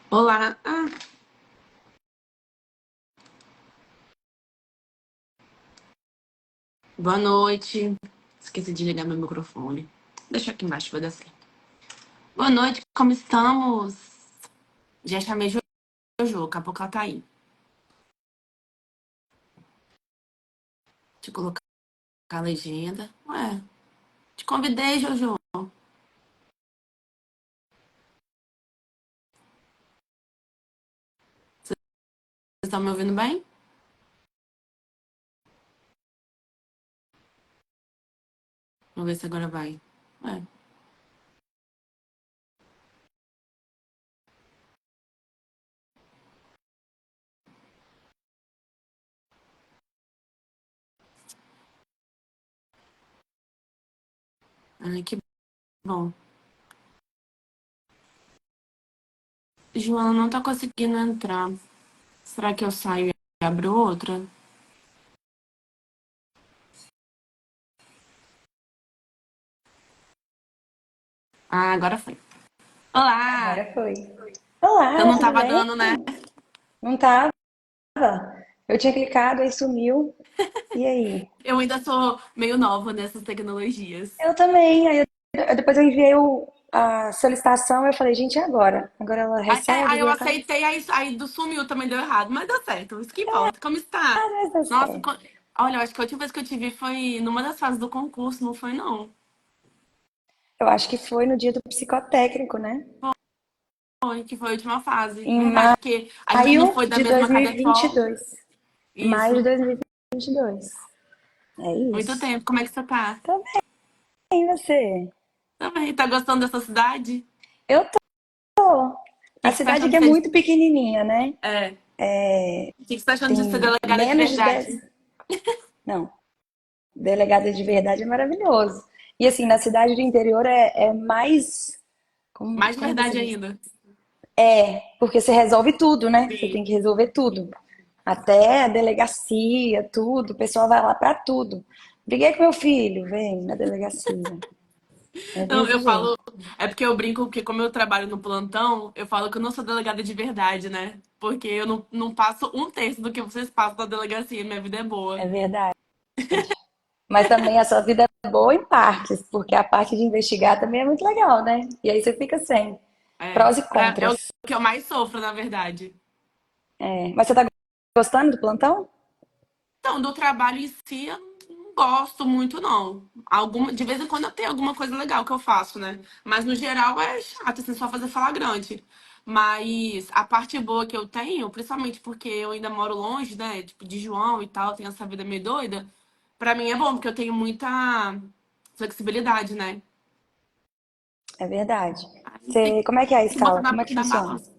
Olá, boa noite. Esqueci de ligar meu microfone. Deixa aqui embaixo, vai dar certo. Boa noite, como estamos? Já chamei Jojo, daqui a pouco ela tá aí. Deixa eu colocar a legenda. Ué, te convidei, Jojo. Vocês estão me ouvindo bem? Vamos ver se agora vai. Ué, ai, que bom. Joana não tá conseguindo entrar. Será que eu saio e abro outra? Ah, agora foi. Olá! Agora foi. Então Olá, não tudo tava bem? dando, né? Não tava? Eu tinha clicado, aí sumiu. E aí? Eu ainda sou meio nova nessas tecnologias. Eu também. Depois eu enviei a solicitação, eu falei, gente, e agora? Agora ela Aí recebe, eu já tá. aceitei, aí do sumiu também deu errado, mas deu certo, isso que importa. Como está? Ah, mas deu Nossa, certo. olha, eu acho que a última vez que eu te vi foi numa das fases do concurso, não foi não? Eu acho que foi no dia do psicotécnico, né? Foi, que foi a última fase. Em Verdade, porque a gente não maio foi da de mesma 2022. Cadepol. Maio de Isso. 2022. É Muito isso. tempo. Como é que você tá? Tá bem, e você? Também, tá gostando dessa cidade? O Eu tô. que A que você tá cidade achando aqui de é ser... muito pequenininha, né? É, o que que você tá achando de ser Tem delegada de menos de 10. verdade? Não, delegada de verdade é maravilhoso. E assim, na cidade do interior é mais. Como, Mais de como você verdade diz? ainda. Porque você resolve tudo, né? Você tem Sim. que resolver tudo. Até a delegacia, tudo. O pessoal vai lá pra tudo. Briguei com meu filho, vem na delegacia. É Não, desse eu jeito. falo. É porque eu brinco que, como eu trabalho no plantão, eu falo que eu não sou delegada de verdade, né? Porque eu não passo um terço do que vocês passam na delegacia. Minha vida é boa. É verdade. Mas também a sua vida é boa em partes, porque a parte de investigar também é muito legal, né? E aí você fica sem É, prós e é o contras. que eu mais sofro, na verdade. Mas você tá gostando do plantão? Então, do trabalho em si, eu não gosto muito, não. De vez em quando eu tenho alguma coisa legal que eu faço, né? Mas no geral é chato, assim, só fazer flagrante. Mas a parte boa que eu tenho, principalmente porque eu ainda moro longe, né? Tipo, de João e tal, tenho essa vida meio doida. Pra mim é bom, porque eu tenho muita flexibilidade, né? É verdade. Aí tem Você, como é que é a que botar escala? Como é que na funciona? balança.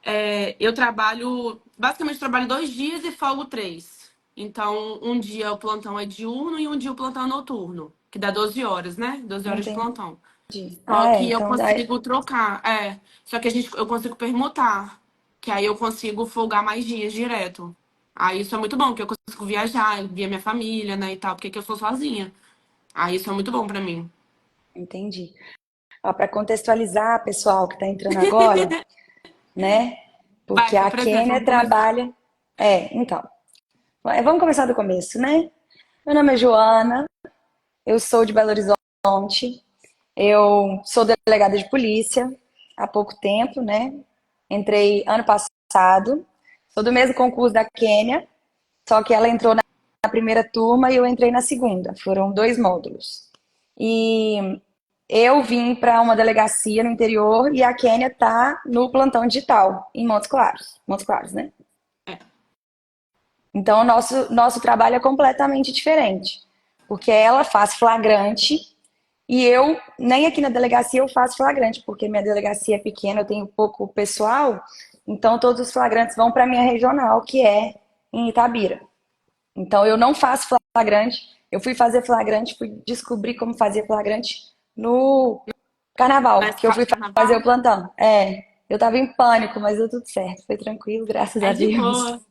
É, eu trabalho, basicamente trabalho 2 dias e folgo 3. Então, um dia o plantão é diurno e um dia o plantão é noturno, que dá 12 horas, né? 12 horas de Entendi. plantão. Só Ah, é. que eu Então, consigo trocar, só que eu consigo permutar, que aí eu consigo folgar mais dias direto. Aí isso é muito bom, porque eu consigo viajar, via minha família, né, e tal, porque aqui eu sou sozinha. Aí isso é muito bom pra mim. entendi. Para contextualizar, pessoal que está entrando agora, né? Vai, Porque se a apresenta, Kênia vamos começar. trabalha. Então. Vamos começar do começo, né? Meu nome é Joana, eu sou de Belo Horizonte, eu sou delegada de polícia há pouco tempo, né? Entrei ano passado, sou do mesmo concurso da Kênia, só que ela entrou na primeira turma e eu entrei na segunda. Foram 2 módulos. E eu vim para uma delegacia no interior e a Kênia está no plantão digital, em Montes Claros. Montes Claros, né? É. Então, o nosso trabalho é completamente diferente. Porque ela faz flagrante e eu, nem aqui na delegacia eu faço flagrante, porque minha delegacia é pequena, eu tenho pouco pessoal, então todos os flagrantes vão para minha regional, que é em Itabira. Então eu não faço flagrante. Eu fui fazer flagrante, fui descobrir como fazer flagrante no Na carnaval, que eu escola fui de fazer o carnaval? plantão. Eu tava em pânico, mas deu tudo certo. Foi tranquilo, graças É a de Deus. boa.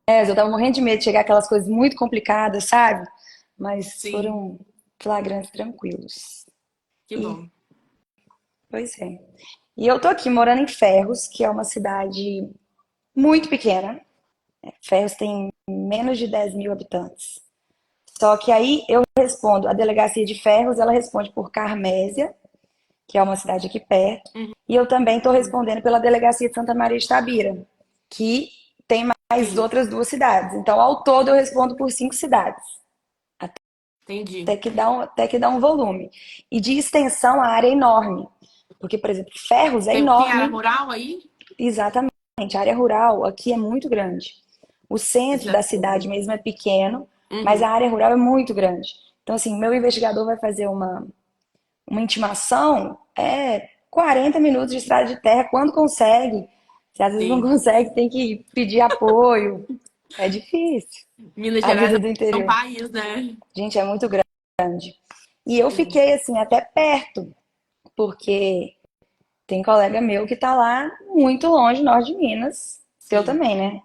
Eu tava morrendo de medo de chegar aquelas coisas muito complicadas, sabe? Mas Sim, foram flagrantes tranquilos. que E, bom. pois é. E eu tô aqui morando em Ferros, que é uma cidade muito pequena. Ferros tem menos de 10 mil habitantes. Só que aí eu respondo, a delegacia de Ferros, ela responde por Carmésia, que é uma cidade aqui perto, e eu também estou Uhum. respondendo pela delegacia de Santa Maria de Itabira, que tem mais Sim, outras duas cidades. Então, ao todo, eu respondo por 5 cidades, entendi. até que dá um volume. E de extensão, a área é enorme, porque, por exemplo, Ferros é Tem área enorme, rural aí? exatamente. A área rural aqui é muito grande. O Isso centro é da cidade tudo. mesmo é pequeno, mas a Uhum. área rural é muito grande. Então, assim, meu investigador vai fazer uma intimação, 40 minutos de estrada de terra, quando consegue. Se às vezes não Sim. consegue, tem que pedir apoio. É difícil Minas a Gerais vida do é um interior. país, né? Gente, é muito grande. E eu Sim. fiquei assim, até perto, porque tem colega meu que tá lá muito longe, norte de Minas. Eu Sim. também, né?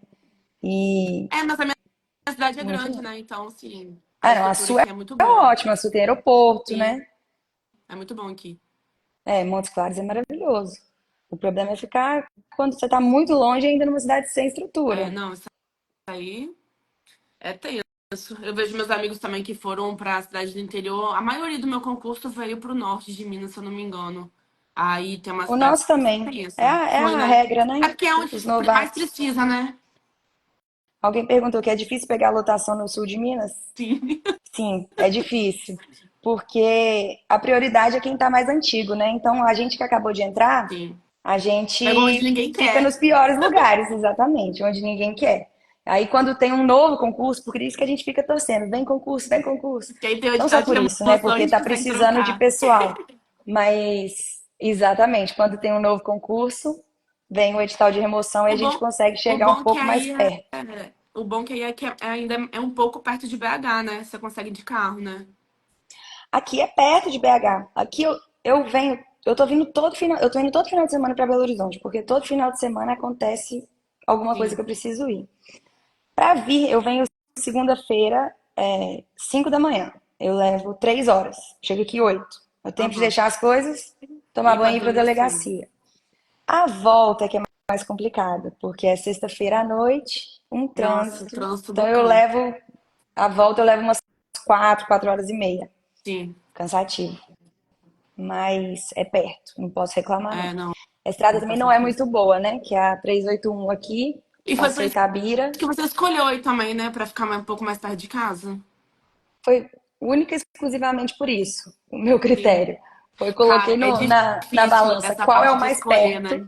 E É, mas a minha cidade é muito grande, longe. né? Então, assim, a Ah, não, a estrutura sua aqui é muito é boa. ótima, a sua tem aeroporto, Sim, né? é muito bom aqui. Montes Claros é maravilhoso. O problema é ficar quando você tá muito longe ainda numa cidade sem É, estrutura. não, isso aí é tenso. Eu vejo meus amigos também que foram para a cidade do interior. A maioria do meu concurso veio para o norte de Minas, se eu não me engano. Aí tem uma O cidade nosso também. É tensa. a, é Foi, a né? regra, É né? porque é onde Os mais novatos. precisa, né? Alguém perguntou que é difícil pegar a lotação no sul de Minas? Sim, Sim, é difícil. Porque a prioridade é quem está mais antigo, né? Então, a gente que acabou de entrar, sim. a Pega onde gente ninguém fica quer. nos piores lugares, exatamente, onde ninguém quer. Aí, quando tem um novo concurso, por isso que a gente fica torcendo, vem concurso, vem concurso. Que aí tem o Não só edital de por isso, né? remoção, a Porque gente tá consegue precisando de trocar. pessoal. Mas, exatamente, quando tem um novo concurso, vem o edital de remoção e a O gente bom, consegue o chegar um bom que pouco mais aí perto. o bom que aí é que ainda é um pouco perto de BH, né? Você consegue de carro, né? Aqui é perto de BH. Aqui eu venho, eu tô vindo todo final, eu tô indo todo final de semana para Belo Horizonte, porque todo final de semana acontece alguma coisa que Sim. eu preciso ir. Para vir, eu venho segunda-feira, 5 da manhã. Eu levo 3 horas. Chego aqui 8. É tempo de Aham. deixar as coisas, tomar E pra banho e ir para delegacia. delegacia. A volta é que é mais complicada, porque é sexta-feira à noite, um Nossa, trânsito. trânsito do Então eu cão. levo a volta eu levo umas 4 horas e meia. Sim. Cansativo, mas é perto, não posso reclamar não. É, não, A estrada não também não é cansativo. muito boa, né? Que é a 381 aqui, E foi por passou isso Itabira, que você escolheu aí também, né? Pra ficar um pouco mais perto de casa. foi única e exclusivamente por isso, o meu Sim. critério. Foi, Cara, coloquei é na difícil balança essa qual é parte o de mais escolher, perto. né?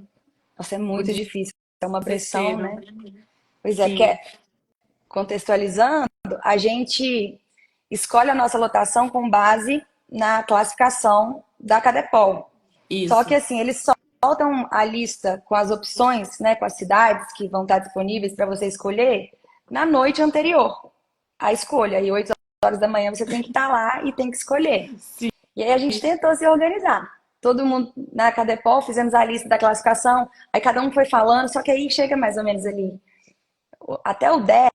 Nossa, é O muito difícil, é uma pressão, desespero. né? Pois é, porque Sim, contextualizando, a gente escolhe a nossa lotação com base na classificação da Cadepol. Só que isso. assim, eles soltam a lista com as opções, né, com as cidades que vão estar disponíveis para você escolher na noite anterior à escolha. E 8 horas da manhã você tem que estar lá e tem que escolher. Sim. E aí a gente tentou se organizar. Todo mundo na Cadepol fizemos a lista da classificação, aí cada um foi falando, só que aí chega mais ou menos ali. Até o 10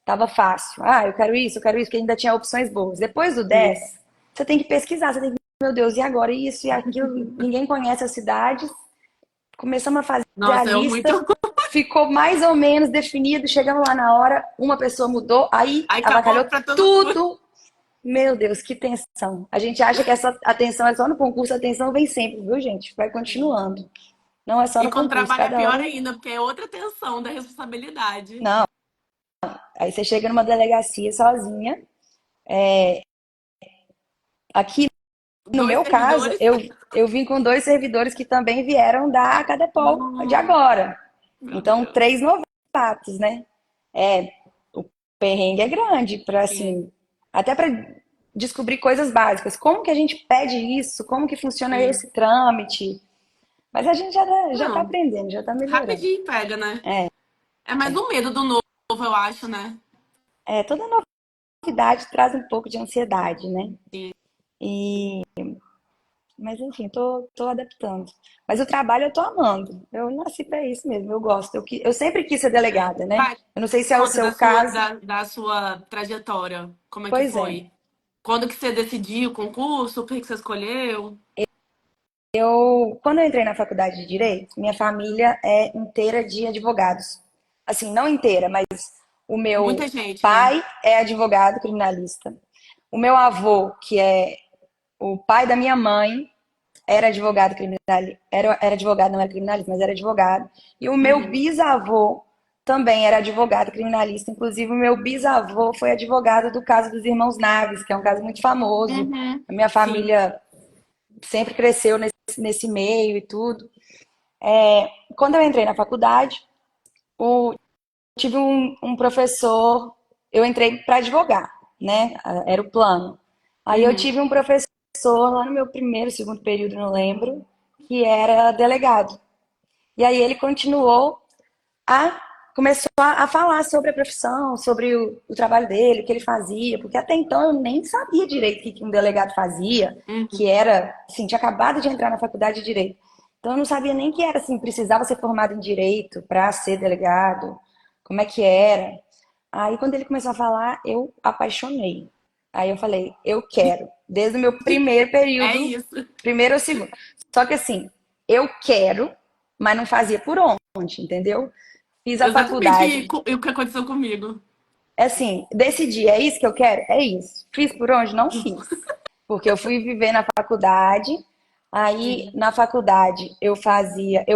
estava fácil. Ah, eu quero isso, porque ainda tinha opções boas. Depois do 10, Sim. você tem que pesquisar, você tem que, meu Deus, e agora isso e aquilo? Ninguém conhece a cidade. Começamos a fazer a Nossa, eu muito. lista, ficou mais ou menos definido. Chegamos lá na hora, uma pessoa mudou, aí Aí acabou avacalhou pra todo mundo. tudo. Meu Deus, que tensão. A gente acha que essa atenção é só no concurso, a atenção vem sempre, viu, gente? Vai continuando. Não é só E no quando concurso, trabalha é cada pior hora. ainda, porque é outra tensão da responsabilidade. Não. Aí você chega numa delegacia sozinha. Aqui, no Dois meu caso, servidores. eu vim com 2 servidores que também vieram da Cadepol de Nossa, agora. meu Então, Deus. 3 novatos, né? O perrengue é grande para Sim, assim, até para descobrir coisas básicas. Como que a gente pede isso? Como que funciona sim. esse trâmite? Mas a gente já tá Não, aprendendo, já tá melhorando. rapidinho pega, né? É mais um medo do novo, eu acho, né? Toda novidade traz um pouco de ansiedade, né? Sim. E, mas enfim, tô adaptando. Mas o trabalho eu tô amando. Eu nasci para isso mesmo, eu gosto. Eu sempre quis ser É. delegada, né? Vai, Eu não sei se é o conta seu caso. da sua trajetória. Como é que Pois é. foi? Quando que você decidiu o concurso? O que que você escolheu? Quando eu entrei na faculdade de Direito, minha família é inteira de advogados. Assim, não inteira, mas o Muita meu gente, né? pai é advogado criminalista. O meu avô, que é o pai da minha mãe, era advogado criminalista. Era advogado, não era criminalista, mas era advogado. E o meu Uhum. bisavô também era advogado criminalista. Inclusive, o meu bisavô foi advogado do caso dos Irmãos Naves, que é um caso muito famoso. Uhum. A minha Sim. família sempre cresceu nesse meio e tudo. Quando eu entrei na faculdade, o, tive um professor, eu entrei para advogar, né? Era o plano. Aí eu Uhum. tive um professor lá no meu primeiro, segundo período, não lembro, que era delegado. E aí ele continuou a começou a falar sobre a profissão, sobre o trabalho dele, o que ele fazia, porque até então eu nem sabia direito o que um delegado fazia, Uhum. que era, assim, tinha acabado de entrar na faculdade de direito. Então eu não sabia nem que era assim, precisava ser formado em direito para ser delegado, como é que era. Aí quando ele começou a falar, eu apaixonei. Aí eu falei, eu quero, desde o meu primeiro É período, isso. primeiro ou segundo. Só que assim, eu quero, mas não fazia por onde, entendeu? Fiz a Exatamente faculdade. o que aconteceu comigo. É assim, decidi, é isso que eu quero? É isso. Fiz por onde? Não fiz. Porque eu fui viver na faculdade, aí Sim. na faculdade eu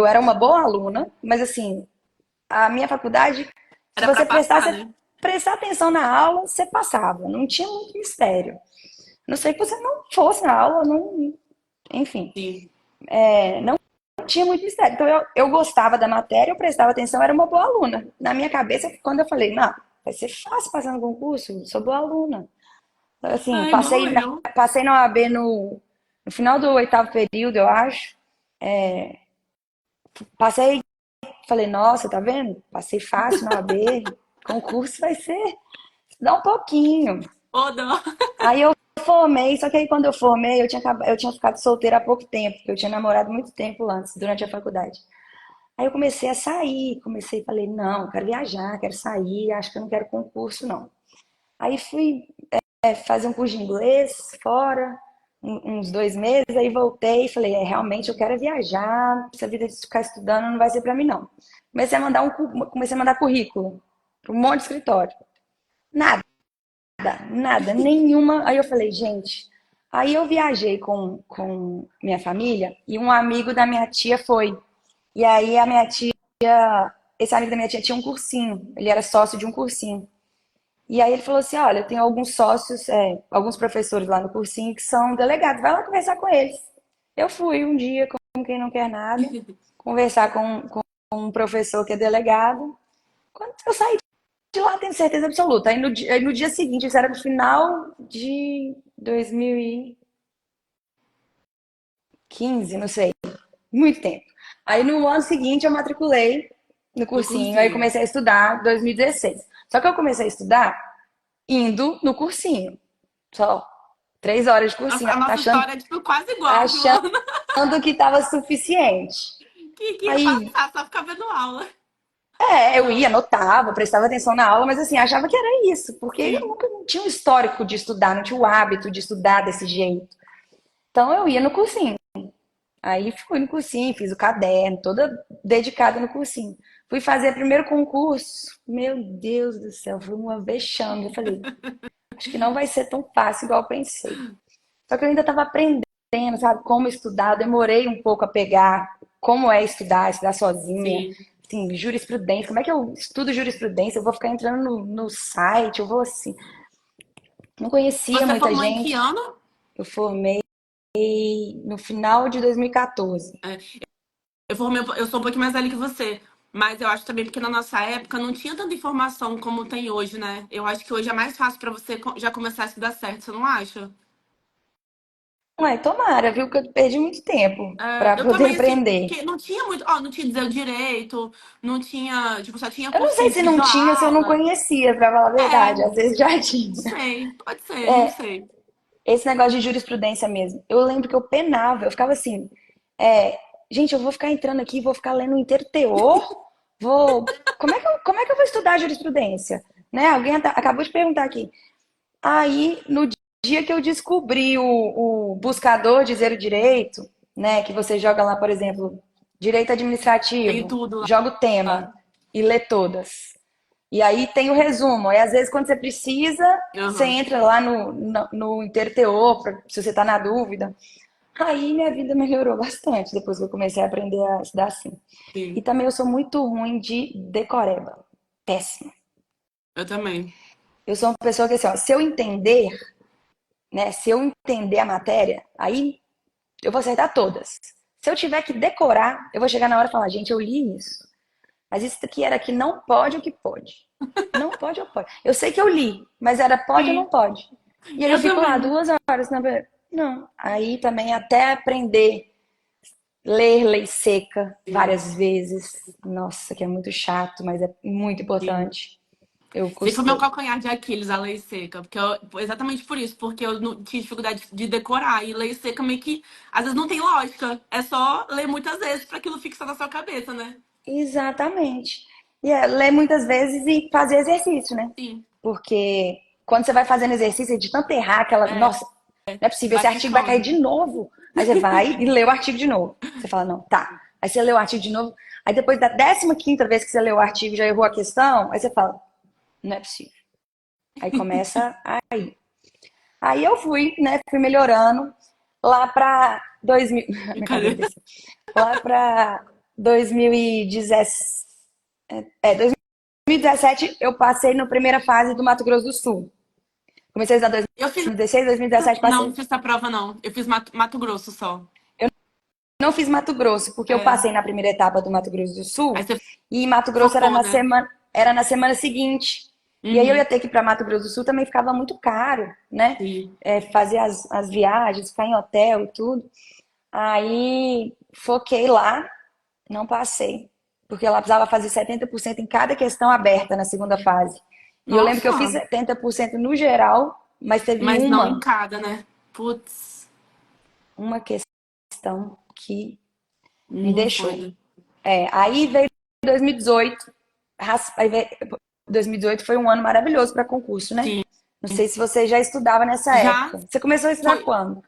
era uma boa aluna, mas assim, a minha faculdade, se Era pra você passar, né? prestar atenção na aula, você passava, não tinha muito mistério. Não sei que você não fosse na aula, não, enfim, Sim. não tinha muito mistério. Então eu gostava da matéria, eu prestava atenção, era uma boa aluna. Na minha cabeça, quando eu falei, não, vai ser fácil passar no concurso, sou boa aluna. Assim, Ah, igual eu. passei na OAB no final do oitavo período, eu acho. Passei, falei, nossa, tá vendo? Passei fácil na OAB, concurso vai ser, dá um pouquinho. Ô, dó. Aí eu formei, só que aí quando eu formei, eu tinha ficado solteira há pouco tempo, porque eu tinha namorado muito tempo antes, durante a faculdade. Aí eu comecei a sair, falei, não, eu quero viajar, quero sair, acho que eu não quero concurso, não. Aí fui fazer um curso de inglês fora, uns 2 meses, aí voltei e falei, realmente eu quero viajar, essa vida de ficar estudando não vai ser pra mim, não. Comecei a mandar currículo para um monte de escritório. Nada, nada, nenhuma. Aí eu falei, gente. Aí eu viajei com minha família e um amigo da minha tia foi. E aí a minha tia, esse amigo da minha tia tinha um cursinho, ele era sócio de um cursinho. E aí ele falou assim, olha, eu tenho alguns sócios, alguns professores lá no cursinho que são delegados, vai lá conversar com eles. Eu fui um dia, como quem não quer nada, conversar com um professor que é delegado. Quando eu saí de lá, tenho certeza absoluta. Aí no dia seguinte, isso era no final de 2015, não sei, muito tempo. Aí no ano seguinte eu matriculei no No cursinho, aí cursinho. comecei a estudar em 2016. Só que eu comecei a estudar indo no cursinho. Só 3 horas de cursinho, A nossa história é, tipo, quase igual, achando Joana. que estava suficiente. Que ia Aí, passar, só ficar vendo aula. eu ia, anotava, prestava atenção na aula, mas assim, achava que era isso, porque eu Sim. nunca não tinha um histórico de estudar, não tinha o hábito de estudar desse jeito. Então eu ia no cursinho. Aí fui no cursinho, fiz o caderno, toda dedicada no cursinho. Fui fazer o primeiro concurso. Meu Deus do céu, foi uma vexame. Eu falei, acho que não vai ser tão fácil igual eu pensei. Só que eu ainda estava aprendendo, sabe, como estudar. Eu demorei um pouco a pegar como é estudar sozinha. Sim. Assim, jurisprudência, como é que eu estudo jurisprudência? Eu vou ficar entrando no site, eu vou assim. Não conhecia Você muita formou em que gente. ano? Eu formei no final de 2014. É, eu sou um pouquinho mais velha que você. Mas eu acho também porque na nossa época não tinha tanta informação como tem hoje, né? Eu acho que hoje é mais fácil pra você já começar a estudar certo, você não acha? Ué, tomara, viu? Que eu perdi muito tempo É, para eu poder também, assim, aprender. porque não tinha muito, ó, não tinha dizer o direito, não tinha, tipo, só tinha Eu não sei cursinho de se não tinha ou se eu não videoaula. conhecia, para falar a É, verdade. Às vezes já não tinha. sei, pode ser, não sei. Esse negócio de jurisprudência mesmo. Eu lembro que eu penava, eu ficava assim, é, gente, eu vou ficar entrando aqui, vou ficar lendo o inteiro teor, como é que eu vou estudar jurisprudência? Né? Alguém acabou de perguntar aqui. Aí, no dia que eu descobri o buscador de Zero Direito, né? Que você joga lá, por exemplo, direito Tem administrativo, tudo joga o lá. tema e lê todas. E aí tem o resumo. E às vezes, quando você precisa, você Aham, entra lá no Inteiro Teor, se você está na dúvida. Aí minha vida melhorou bastante depois que eu comecei a aprender a estudar assim. E sim. também eu sou muito ruim de decoreba. Péssima. Eu também. Eu sou uma pessoa que, assim, ó, se eu entender, né? Se eu entender a matéria, aí eu vou acertar todas. Se eu tiver que decorar, eu vou chegar na hora e falar, gente, eu li isso. Mas isso aqui era que não pode ou que pode. Não pode ou pode. Eu sei que eu li, mas era pode ou não Sim, pode. E aí eu eu fico lá também. 2 horas na. Não. Aí também até aprender ler lei seca Sim, várias vezes. Nossa, que é muito chato, mas é muito sim. importante. Eu Se foi meu custei. calcanhar de Aquiles, a lei seca. Exatamente por isso, porque eu não, tinha dificuldade de decorar. E lei seca meio que, às vezes, não tem lógica. É só ler muitas vezes para aquilo fixar na sua cabeça, né? Exatamente. E é ler muitas vezes e fazer exercício, né? Sim. Porque quando você vai fazendo exercício, de tanto errar, aquela. É, Nossa, não é possível, vai esse artigo vai cair ficando. de novo. Aí você vai e lê o artigo de novo. Você fala, não, tá. Aí você lê o artigo de novo. Aí depois da 15ª vez que você leu o artigo e já errou a questão, aí você fala, não é possível. Aí começa aí. Aí eu fui, né? Fui melhorando lá pra 2000. Minha cadeira Brincadeira. desceu. Lá pra 2017. 2017 eu passei na primeira fase do Mato Grosso do Sul. Comecei a estudar Eu fiz. 2016, 2017 Não, passei. não fiz essa prova, não. Eu fiz Mato Grosso só. Não fiz Mato Grosso, porque eu É. passei na primeira etapa do Mato Grosso do Aí Sul você e Mato Grosso focou, né? era na semana seguinte. E aí eu ia Uhum. ter que ir para Mato Grosso do Sul, também ficava muito caro, né? Sim. Fazer as viagens, ficar em hotel e tudo. Aí foquei lá, não passei. Porque ela precisava fazer 70% em cada questão aberta na segunda fase. E eu lembro que eu fiz Nossa! 70% no geral, mas teve Mas não em uma, cada, né? Putz, uma questão que me não foi, deixou. né? Aí veio 2018. Aí veio, 2018 foi um ano maravilhoso para concurso, né? Sim. Não sei se você já estudava nessa Já época. Você começou a estudar foi. quando?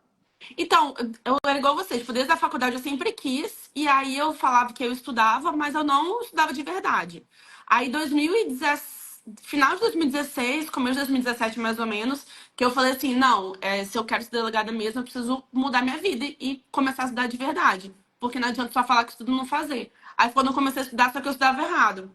Então, eu era igual você, tipo, desde a faculdade eu sempre quis, e aí eu falava que eu estudava, mas eu não estudava de verdade. Aí 2016, final de 2016, começo de 2017 mais ou menos, que eu falei assim, não, se eu quero ser delegada mesmo, eu preciso mudar minha vida e começar a estudar de verdade. Porque não adianta só falar que estudo e não fazer. Aí quando eu comecei a estudar, só que eu estudava errado.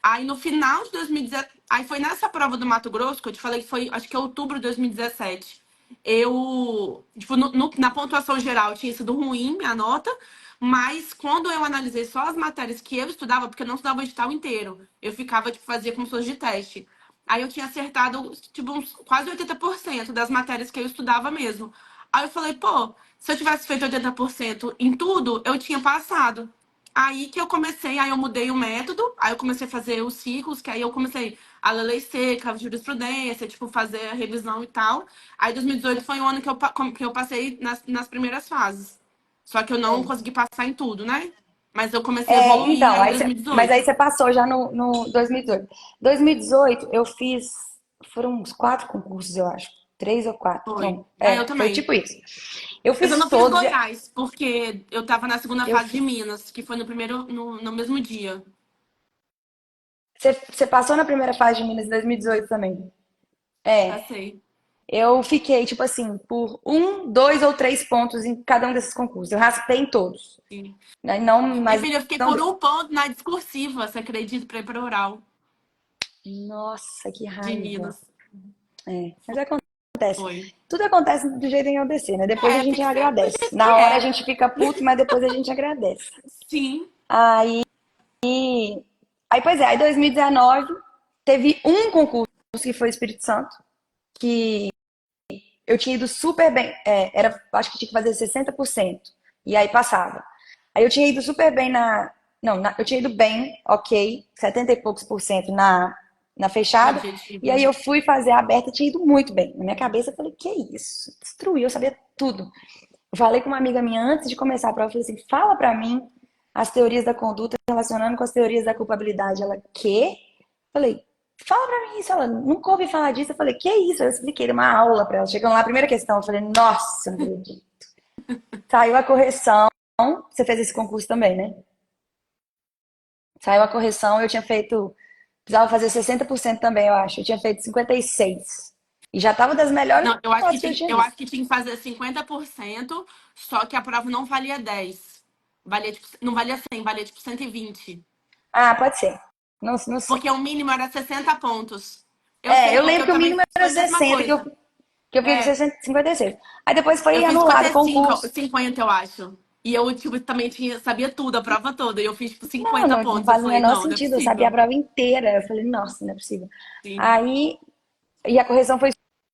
Aí no final de 2017, aí foi nessa prova do Mato Grosso, que eu te falei que foi, acho que outubro de 2017. Eu, tipo, na pontuação geral tinha sido ruim minha nota, mas quando eu analisei só as matérias que eu estudava, porque eu não estudava o edital inteiro, eu ficava, tipo, fazia como se fosse de teste. Aí eu tinha acertado, tipo, uns quase 80% das matérias que eu estudava mesmo. Aí eu falei, pô, se eu tivesse feito 80% em tudo, eu tinha passado. Aí que eu comecei, aí eu mudei o método, aí eu comecei a fazer os ciclos, que aí eu comecei a ler lei seca, a jurisprudência, tipo, fazer a revisão e tal. Aí 2018 foi o ano que eu passei nas primeiras fases. Só que eu não consegui passar em tudo, né? Mas eu comecei a evoluir Então, aí em mas aí 2018. você passou já no 2018. 2018 eu fiz, foram uns 4 concursos, eu acho. 3 ou 4. Foi. Não, Aí eu foi também. tipo isso. Eu Mas eu fiz não fiz todos. Goiás, porque eu tava na segunda Eu fase de fiz. Minas, que foi no primeiro, no mesmo dia. Você passou na primeira fase de Minas em 2018 também. Passei. Eu fiquei, tipo assim, por 1, 2 ou 3 pontos em cada um desses concursos. Eu raspei em todos. Sim. Né? Não, Minha mas filha, eu fiquei não por deu. um ponto na discursiva, você acredita, pra ir pra oral Nossa, que de raiva. Minas. Mas acontece. Foi. Tudo acontece do jeito em que acontecer, né? Depois a Tem gente que ser do agradece. jeito que Na hora a é. gente fica puto, mas depois a gente agradece. Sim. Aí, pois é, aí 2019 teve um concurso que foi Espírito Santo, que eu tinha ido super bem, acho que tinha que fazer 60%, e aí passava. Aí eu tinha ido super bem não, eu tinha ido bem, ok, 70 e poucos por cento na No fechada, e aí objetivo. eu fui fazer a aberta, tinha ido muito bem. Na minha cabeça eu falei, que isso? Destruiu, eu sabia tudo. Eu falei com uma amiga minha antes de começar a prova, eu falei assim, fala pra mim as teorias da conduta relacionando com as teorias da culpabilidade. Ela, quê? Falei, fala pra mim isso. Ela, nunca ouvi falar disso. Eu falei, que isso? Eu expliquei uma aula pra ela. Chegando lá, a primeira questão, eu falei, nossa, não acredito. Saiu a correção. você fez esse concurso também, né? Saiu a correção, eu tinha feito, precisava fazer 60% também, eu acho. Eu tinha feito 56. E já tava das melhores Não, eu acho que fotos que eu tinha, tinha eu acho visto. que tinha que fazer 50%, só que a prova não valia 10. Valia, tipo, não valia 100, valia tipo 120. Ah, pode ser. Não, não sei. Porque o mínimo era 60 pontos. Eu É, sei eu porque lembro eu que o também mínimo fiz era a mesma 60, coisa. que eu fiz É, 60, 56. Aí depois foi eu fiz anulado o 55, concurso. 50, eu acho. E eu, tipo, também sabia tudo, a prova toda. E eu fiz, tipo, Não, 50 não, não pontos. Eu faz o falei, menor não, não é sentido. Eu sabia a possível. prova inteira. Eu falei, nossa, não é possível. Sim. Aí, e a correção foi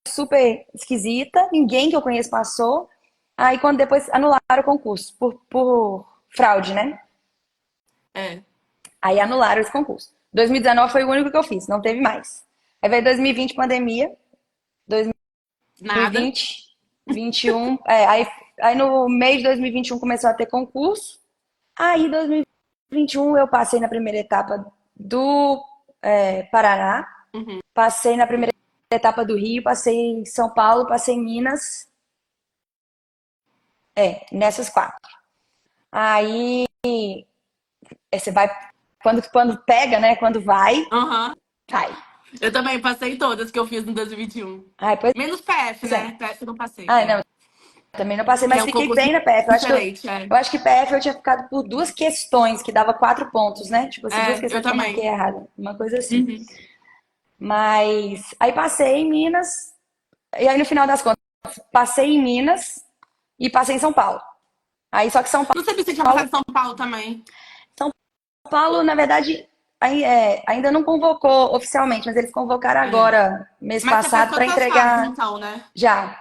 super esquisita. Ninguém que eu conheço passou. Aí, quando depois anularam o concurso por fraude, né? É, Aí anularam esse concurso. 2019 foi o único que eu fiz, não teve mais. Aí veio 2020, pandemia. nada. 2020, 21. Aí no mês de 2021 começou a ter concurso. Aí, em 2021, eu passei na primeira etapa do Paraná, Uhum. passei na primeira etapa do Rio, passei em São Paulo, passei em Minas, nessas quatro. Aí, você vai, quando pega, né, quando vai, Aham. vai. Eu também passei todas que eu fiz no 2021. Ai, pois Menos PF, é. né? PF eu não passei. Ai, não, É. também não passei, Que mas é um fiquei concurso bem na PF. diferente, é. Eu acho que PF eu tinha ficado por duas questões, que dava 4 pontos, né? Tipo assim, duas Eu questões que eu marquei também. errado, uma coisa assim. Uhum. Mas aí passei em Minas, e aí no final das contas, passei em Minas e passei em São Paulo. Aí só que Não sabia se você tinha Paulo, passado em São Paulo também. São Paulo, na verdade, ainda não convocou oficialmente, mas eles convocaram É. agora, mês Mas você fez passado, para todas as fases, entregar então, né? já.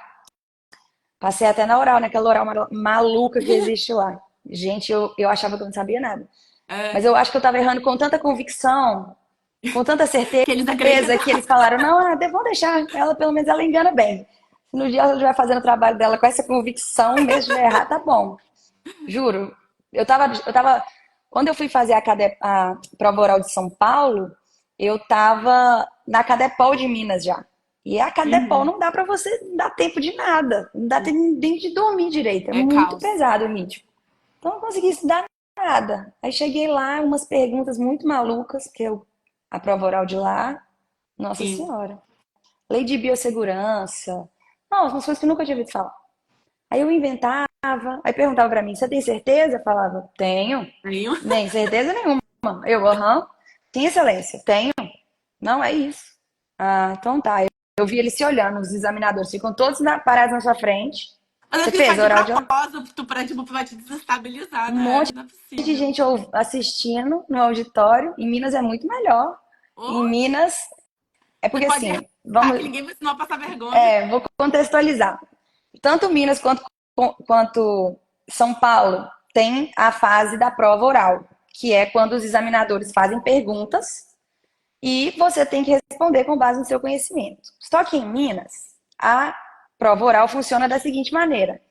Passei até na oral, naquela oral maluca que existe lá. Gente, eu achava que eu não sabia nada. Mas É. eu acho que eu tava errando com tanta convicção, com tanta certeza, Que eles que eles acreditaram. falaram, não, vamos deixar, ela pelo menos ela engana bem. Se no dia ela estiver fazendo o trabalho dela com essa convicção, mesmo se estiver errado, tá bom. Juro. Quando eu fui fazer a prova oral de São Paulo, eu tava na Cadepol de Minas já. E a Cadepol Uhum. não dá pra você, não dá tempo de nada. Não dá tempo nem de dormir direito. É É muito caos. pesado o ritmo. Então eu não consegui estudar nada. Aí cheguei lá, umas perguntas muito malucas, porque a prova oral de lá, nossa Sim. senhora. Lei de biossegurança. Não, umas coisas que eu nunca tinha ouvido falar. Aí eu inventava, aí perguntava pra mim, você tem certeza? Eu falava, tenho. Nenhum. Nem certeza nenhuma. Eu, aham. Sim, excelência, tenho. Não, é isso. Ah, então tá. Eu vi eles se olhando, os examinadores ficam todos parados na sua frente. Mas Você acho que ele fez faz a de oral de lá? propósito pra, tipo, pra te desestabilizar, Um né? monte Não é de possível. gente assistindo no auditório. Em Minas é muito melhor. Em Oxe, Minas, é você porque pode assim, errar, que ninguém me ensinou a passar vergonha. vou contextualizar. Tanto Minas quanto São Paulo tem a fase da prova oral, que é quando os examinadores fazem perguntas e você tem que responder com base no seu conhecimento. Só que em Minas, a prova oral funciona da seguinte maneira: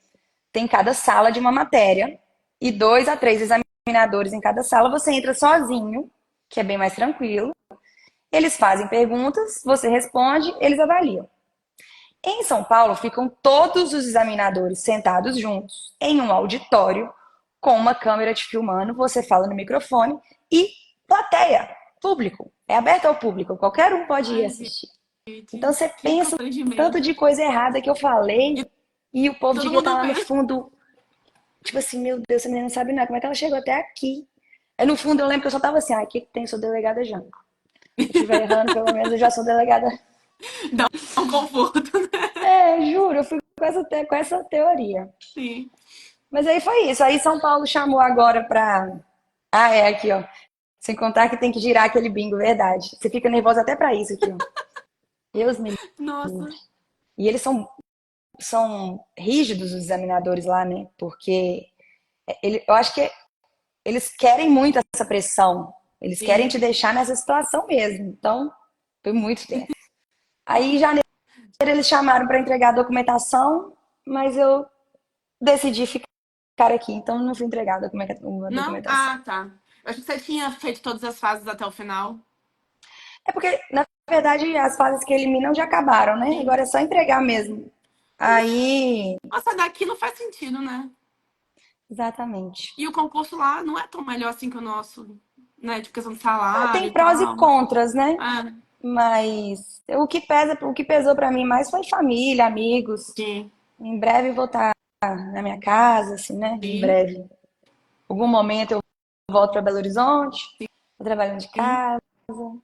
tem cada sala de uma matéria e 2 a 3 examinadores em cada sala. Você entra sozinho, que é bem mais tranquilo. Eles fazem perguntas, você responde, eles avaliam. Em São Paulo, ficam todos os examinadores sentados juntos em um auditório com uma câmera te filmando, você fala no microfone e plateia, público. É aberto ao público, qualquer um pode ir Ai, assistir. Então gente, você que pensa o tanto constrangimento. de coisa errada que eu E falei e o povo todo devia estar mundo lá no vendo. fundo, tipo assim, meu Deus, essa menina não sabe nada, como é que ela chegou até aqui? Aí no fundo eu lembro que eu só tava assim, ah, o que tem? Sou delegada já. Se eu estiver errando, pelo menos eu já sou delegada. Dá um conforto, né? Juro, eu fui com essa teoria. Sim. Mas aí foi isso. Aí São Paulo chamou agora pra. Ah, é aqui, ó. Sem contar que tem que girar aquele bingo, verdade. Você fica nervosa até pra isso aqui, ó. Deus me livre. Nossa. E eles são rígidos, os examinadores lá, né? Porque eu acho que eles querem muito essa pressão. Eles querem Sim. te deixar nessa situação mesmo. Então, foi muito tenso. Aí, em janeiro, eles chamaram para entregar a documentação, mas eu decidi ficar aqui. Então, não fui entregar a Não? documentação. Ah, tá. Eu acho que você tinha feito todas as fases até o final. É porque, na verdade, as fases que eliminam já acabaram, né? Sim. Agora é só entregar mesmo. Aí, Nossa, daqui não faz sentido, né? exatamente. E o concurso lá não é tão melhor assim que o nosso, né? De questão de Ah, salário tem e prós e tal. contras, né? É, Mas o que pesou pra mim mais foi família, amigos. sim, Em breve vou estar na minha casa, assim, né? Em sim, breve. Algum momento eu volto para Belo Horizonte, tô trabalhando de sim. casa.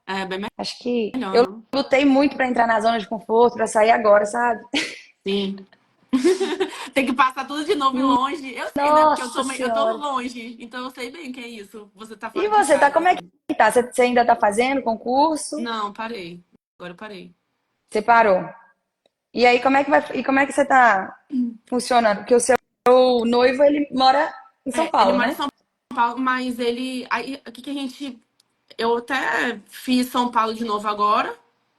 É bem Acho que melhor, eu não? lutei muito para entrar na zona de conforto, para sair agora, sabe? Sim. Tem que passar tudo de novo e longe. Eu sei, né? Porque Nossa eu tô Senhora. longe. Então eu sei bem o que é isso. Você tá E fora de você, tá? casa. Como é que tá? Você ainda tá fazendo concurso? Não, parei. Agora eu parei. Você parou. E aí, como é que você tá funcionando? Porque o seu noivo, ele mora em São É, ele Paulo, mora em né? São Paulo, mas ele. Aí, o que que a gente. Eu até fiz São Paulo de novo agora.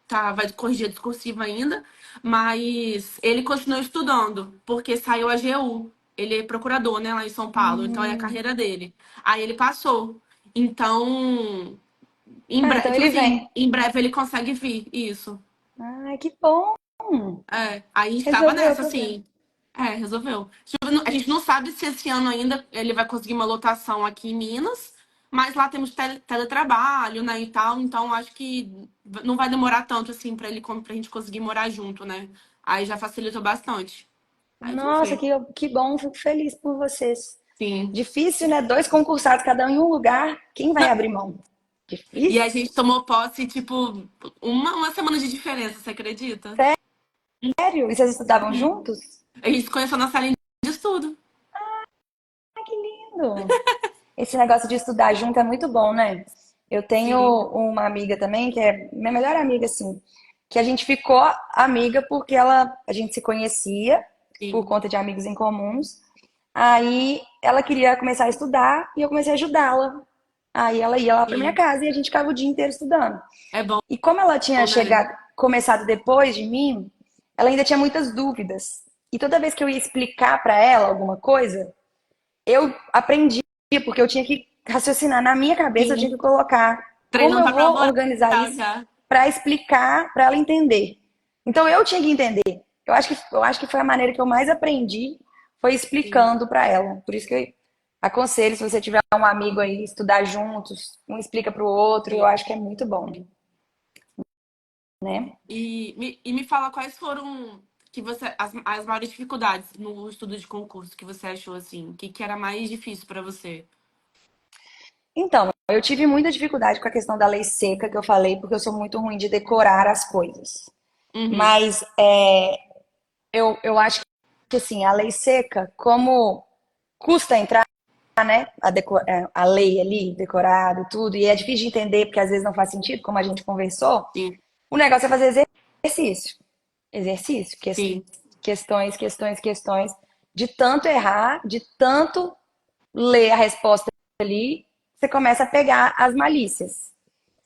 Tá, vai corrigir a discursiva ainda. Mas ele continua estudando, porque saiu a AGU. Ele é procurador, né, lá em São Paulo. Então é a Hum. carreira dele. Aí ele passou. Então, Ah, então tipo ele assim, vem. em breve ele consegue vir. Isso. Ai, que bom. É, aí a gente tava Resolveu o nessa, problema. assim. É, resolveu. Tipo, a gente não sabe se esse ano ainda ele vai conseguir uma lotação aqui em Minas, mas lá temos teletrabalho, né, e tal, então acho que não vai demorar tanto, assim, pra gente conseguir morar junto, né? Aí já facilitou bastante. Aí vamos Nossa, ver. que bom, fico feliz por vocês. Sim. Difícil, né? Dois concursados, cada um em um lugar. Quem vai Não, abrir mão? e a Difícil. gente tomou posse, tipo, uma semana de diferença, você acredita? Sério? E vocês estudavam juntos? A gente se conheceu na sala de estudo. Ah, que lindo! Esse negócio de estudar junto é muito bom, né? Eu tenho Sim, uma amiga também, que é minha melhor amiga, assim, que a gente ficou amiga porque a gente se conhecia por sim, conta de amigos em comuns. Aí ela queria começar a estudar e eu comecei a ajudá-la. Aí ela ia lá para minha sim. casa e a gente ficava o dia inteiro estudando. É bom, E como ela tinha né? chegado, começado depois de mim, ela ainda tinha muitas dúvidas. E toda vez que eu ia explicar para ela alguma coisa, eu aprendia, porque eu tinha que raciocinar na minha cabeça, eu tinha que Sim. colocar como Treinando eu pra prova vou oral organizar isso já. para explicar, para ela entender. Então eu tinha que entender. Eu acho que foi a maneira que eu mais aprendi, foi Sim. explicando para ela. Por isso que eu aconselho, se você tiver um amigo aí, estudar juntos, um explica para o outro, eu Sim. acho que é muito bom, né? E me fala quais foram que você as maiores dificuldades no estudo de concurso que você achou assim, que era mais difícil pra você? Então, eu tive muita dificuldade com a questão da lei seca que eu falei, porque eu sou muito ruim de decorar as coisas. Uhum. Mas eu acho que assim, a lei seca, como custa entrar, né? A lei ali, decorado, tudo, e é difícil de entender, porque às vezes não faz sentido, como a gente conversou, Sim, o negócio é fazer exercício. Exercício, sim, questões, de tanto errar, de tanto ler a resposta ali, você começa a pegar as malícias.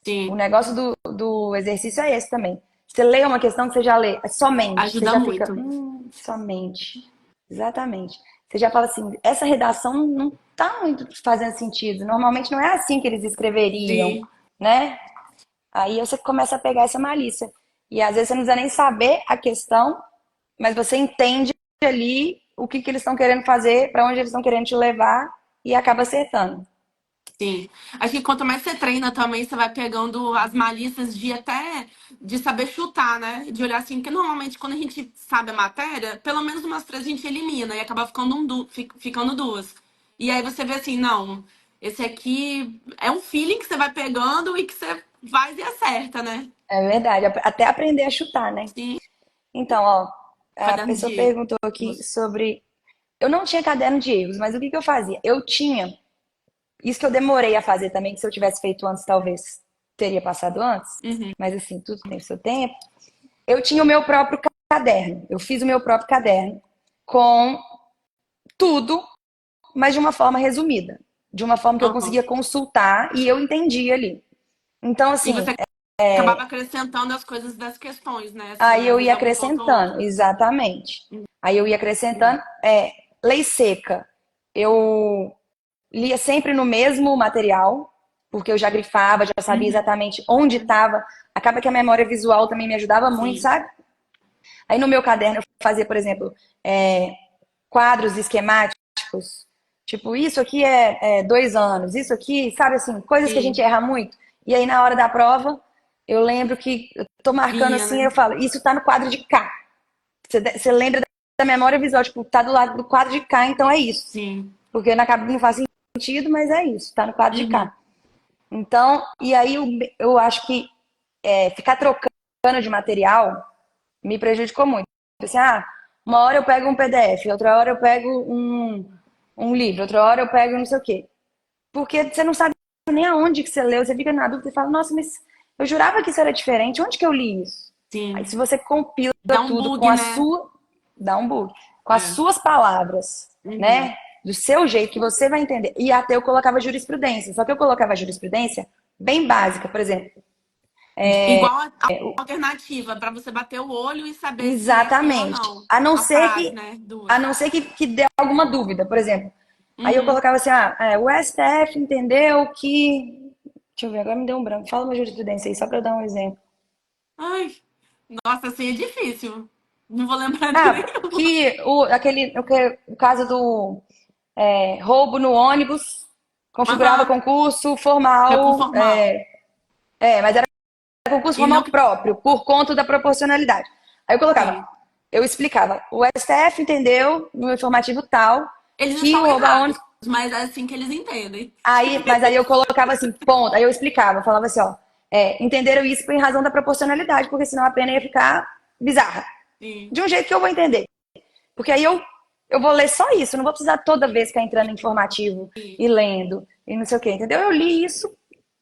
O sim. negócio do exercício é esse também. Você lê uma questão que você já lê somente, você Ajuda já fica, muito. somente. Exatamente. Você já fala assim, essa redação não tá muito fazendo sentido. Normalmente não é assim que eles escreveriam, Sim, né? Aí você começa a pegar essa malícia. E às vezes você não precisa nem saber a questão, mas você entende ali o que eles estão querendo fazer, para onde eles estão querendo te levar e acaba acertando. sim. Acho que quanto mais você treina também, você vai pegando as malícias de até de saber chutar, né? De olhar assim, porque normalmente quando a gente sabe a matéria, pelo menos umas três a gente elimina e acaba ficando, ficando duas. E aí você vê assim, não, esse aqui é um feeling que você vai pegando e que você vai e acerta, né? É verdade, até aprender a chutar, né? Sim, Então, ó, a caderno pessoa de perguntou aqui erros. sobre. Eu não tinha caderno de erros, mas o que que eu fazia? Eu tinha. Isso que eu demorei a fazer também, que se eu tivesse feito antes, talvez teria passado antes. Uhum, Mas assim, tudo tem o seu tempo. Eu tinha o meu próprio caderno. Eu fiz o meu próprio caderno com tudo, mas de uma forma resumida. De uma forma que eu uhum. conseguia consultar e eu entendia ali. Então, E assim, você acabava acrescentando as coisas das questões, né? Assim, aí às eu vezes ia algum ponto ou acrescentando, outro. exatamente. Aí eu ia acrescentando. Lei seca, eu lia sempre no mesmo material, porque eu já grifava, já sabia Uhum, exatamente onde estava. Acaba que a memória visual também me ajudava muito, sim. sabe? Aí no meu caderno eu fazia, por exemplo, quadros esquemáticos Tipo, isso aqui é 2 anos, isso aqui, sabe assim, coisas que a gente Sim, erra muito. E aí, na hora da prova, eu lembro que eu tô marcando vinha, assim, né? eu falo, isso tá no quadro de cá. Você lembra da memória visual, tipo, tá do lado do quadro de cá, então é isso. Sim. Porque na cabeça não faz sentido, mas é isso, tá no quadro de Uhum. cá. Então, e aí eu acho que ficar trocando de material me prejudicou muito. Assim, uma hora eu pego um PDF, outra hora eu pego um livro, outra hora eu pego não sei o quê. Porque você não sabe nem aonde que você leu, você fica na dúvida e fala, nossa, mas eu jurava que isso era diferente, onde que eu li isso? Aí se Sim. você compila Dá um tudo com bug, a né? sua, dá um bug, com as É. suas palavras, Uhum. né? Do seu jeito que você vai entender. E até eu colocava jurisprudência, só que eu colocava jurisprudência bem básica, por exemplo. Igual a alternativa, para você bater o olho e saber se é sim ou Exatamente. não. A não A ser frase, que, né? a Duas. não ser que dê alguma dúvida, por exemplo. Aí eu Uhum. colocava assim, o STF entendeu que. Deixa eu ver, agora me deu um branco. Fala uma jurisprudência aí, só para eu dar um exemplo. Ai, nossa, assim é difícil. Não vou lembrar de Ah, nenhuma. que o caso do roubo no ônibus configurava Aham. concurso Recurso formal, formal. mas era concurso E não formal que. próprio, por conta da proporcionalidade. Aí eu colocava, Sim. eu explicava, o STF entendeu no informativo tal Eles que o estão roubar errados, ônibus. mas é assim que eles entendem. Mas aí eu colocava assim, ponto. Aí eu explicava, eu falava assim, ó, entenderam isso em razão da proporcionalidade, porque senão a pena ia ficar bizarra. Sim. De um jeito que eu vou entender. Porque aí eu vou ler só isso, não vou precisar toda vez ficar entrando em informativo e lendo e não sei o quê, entendeu? Eu li isso,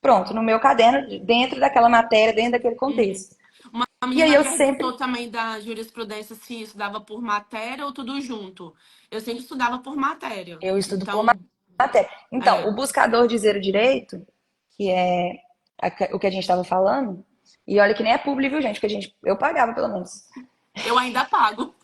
pronto, no meu caderno, dentro daquela matéria, dentro daquele Uhum. contexto. Uma E aí menina eu sempre, perguntou também da jurisprudência se estudava por matéria ou tudo junto. Eu sempre estudava por matéria. eu estudo por Então, matéria. Então, o é, buscador de zero direito, que é o que a gente estava falando, e olha que nem é publi, viu, gente? Porque eu pagava pelo menos. eu ainda pago.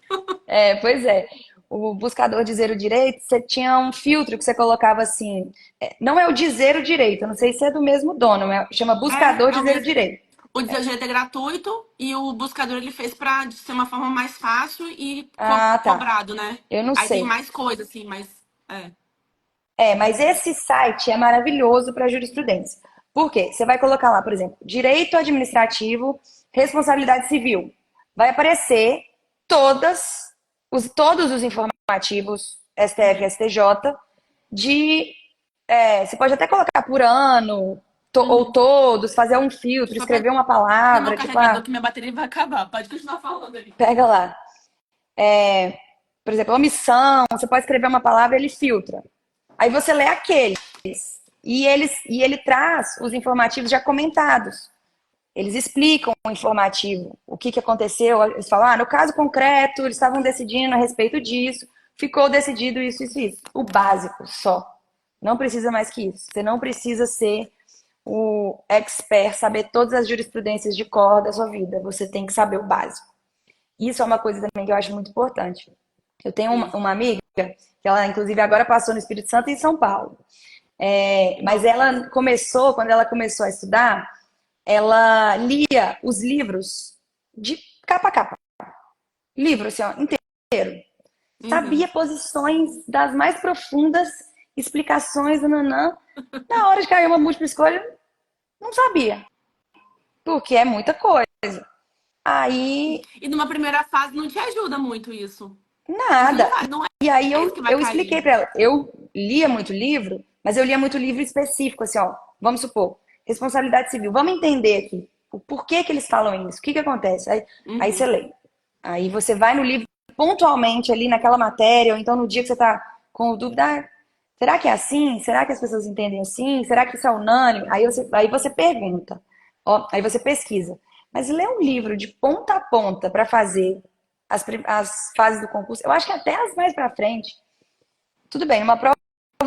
Pois é. O buscador dizer o direito, você tinha um filtro que você colocava assim. Não é o dizer o direito, eu não sei se é do mesmo dono, chama buscador É o dizer o mesmo. direito. O direito é gratuito e o buscador ele fez para ser uma forma mais fácil e Ah, tá. cobrado, né? Eu não Aí tem sei. mais coisa, assim, mas. É. Mas esse site é maravilhoso para jurisprudência. Por quê? Você vai colocar lá, por exemplo, direito administrativo, responsabilidade civil. Vai aparecer todos os informativos STF e Uhum. STJ de. Você pode até colocar por ano, ou Uhum. todos, fazer um Deixa filtro, eu só escrever uma pegar meu palavra, tipo, carregador que minha bateria vai acabar. Pode continuar falando ali. pega lá. Por exemplo, omissão, você pode escrever uma palavra, ele filtra. Aí você lê aqueles. E ele traz os informativos já comentados. Eles explicam o informativo, o que aconteceu. Eles falam, no caso concreto, eles estavam decidindo a respeito disso, ficou decidido isso, isso, isso. O básico só. Não precisa mais que isso. Você não precisa ser o expert, saber todas as jurisprudências de cor da sua vida. Você tem que saber o básico. Isso é uma coisa também que eu acho muito importante. Eu tenho uma, Isso. uma amiga, que ela inclusive agora passou no Espírito Santo e em São Paulo. Que Mas bom. quando ela começou a estudar, ela lia os livros de capa a capa. Livro, assim, ó, inteiro. Sabia Uhum. posições das mais profundas, explicações, nananã. Na hora de cair uma múltipla escolha, não sabia. Porque é muita coisa. Aí, E numa primeira fase não te ajuda muito isso. Porque nada. não E aí é isso que vai eu expliquei cair. para ela. Eu lia muito livro, mas eu lia muito livro específico, assim, ó. Vamos supor, responsabilidade civil. Vamos entender aqui o porquê que eles falam isso, o que que acontece. Aí você Uhum. lê. Aí você vai no livro pontualmente ali naquela matéria, ou então no dia que você tá com dúvida, será que é assim? Será que as pessoas entendem assim? Será que isso é unânime? Aí você pergunta, ó, aí você pesquisa. Mas ler um livro de ponta a ponta para fazer as fases do concurso, eu acho que até as mais para frente, tudo bem, numa prova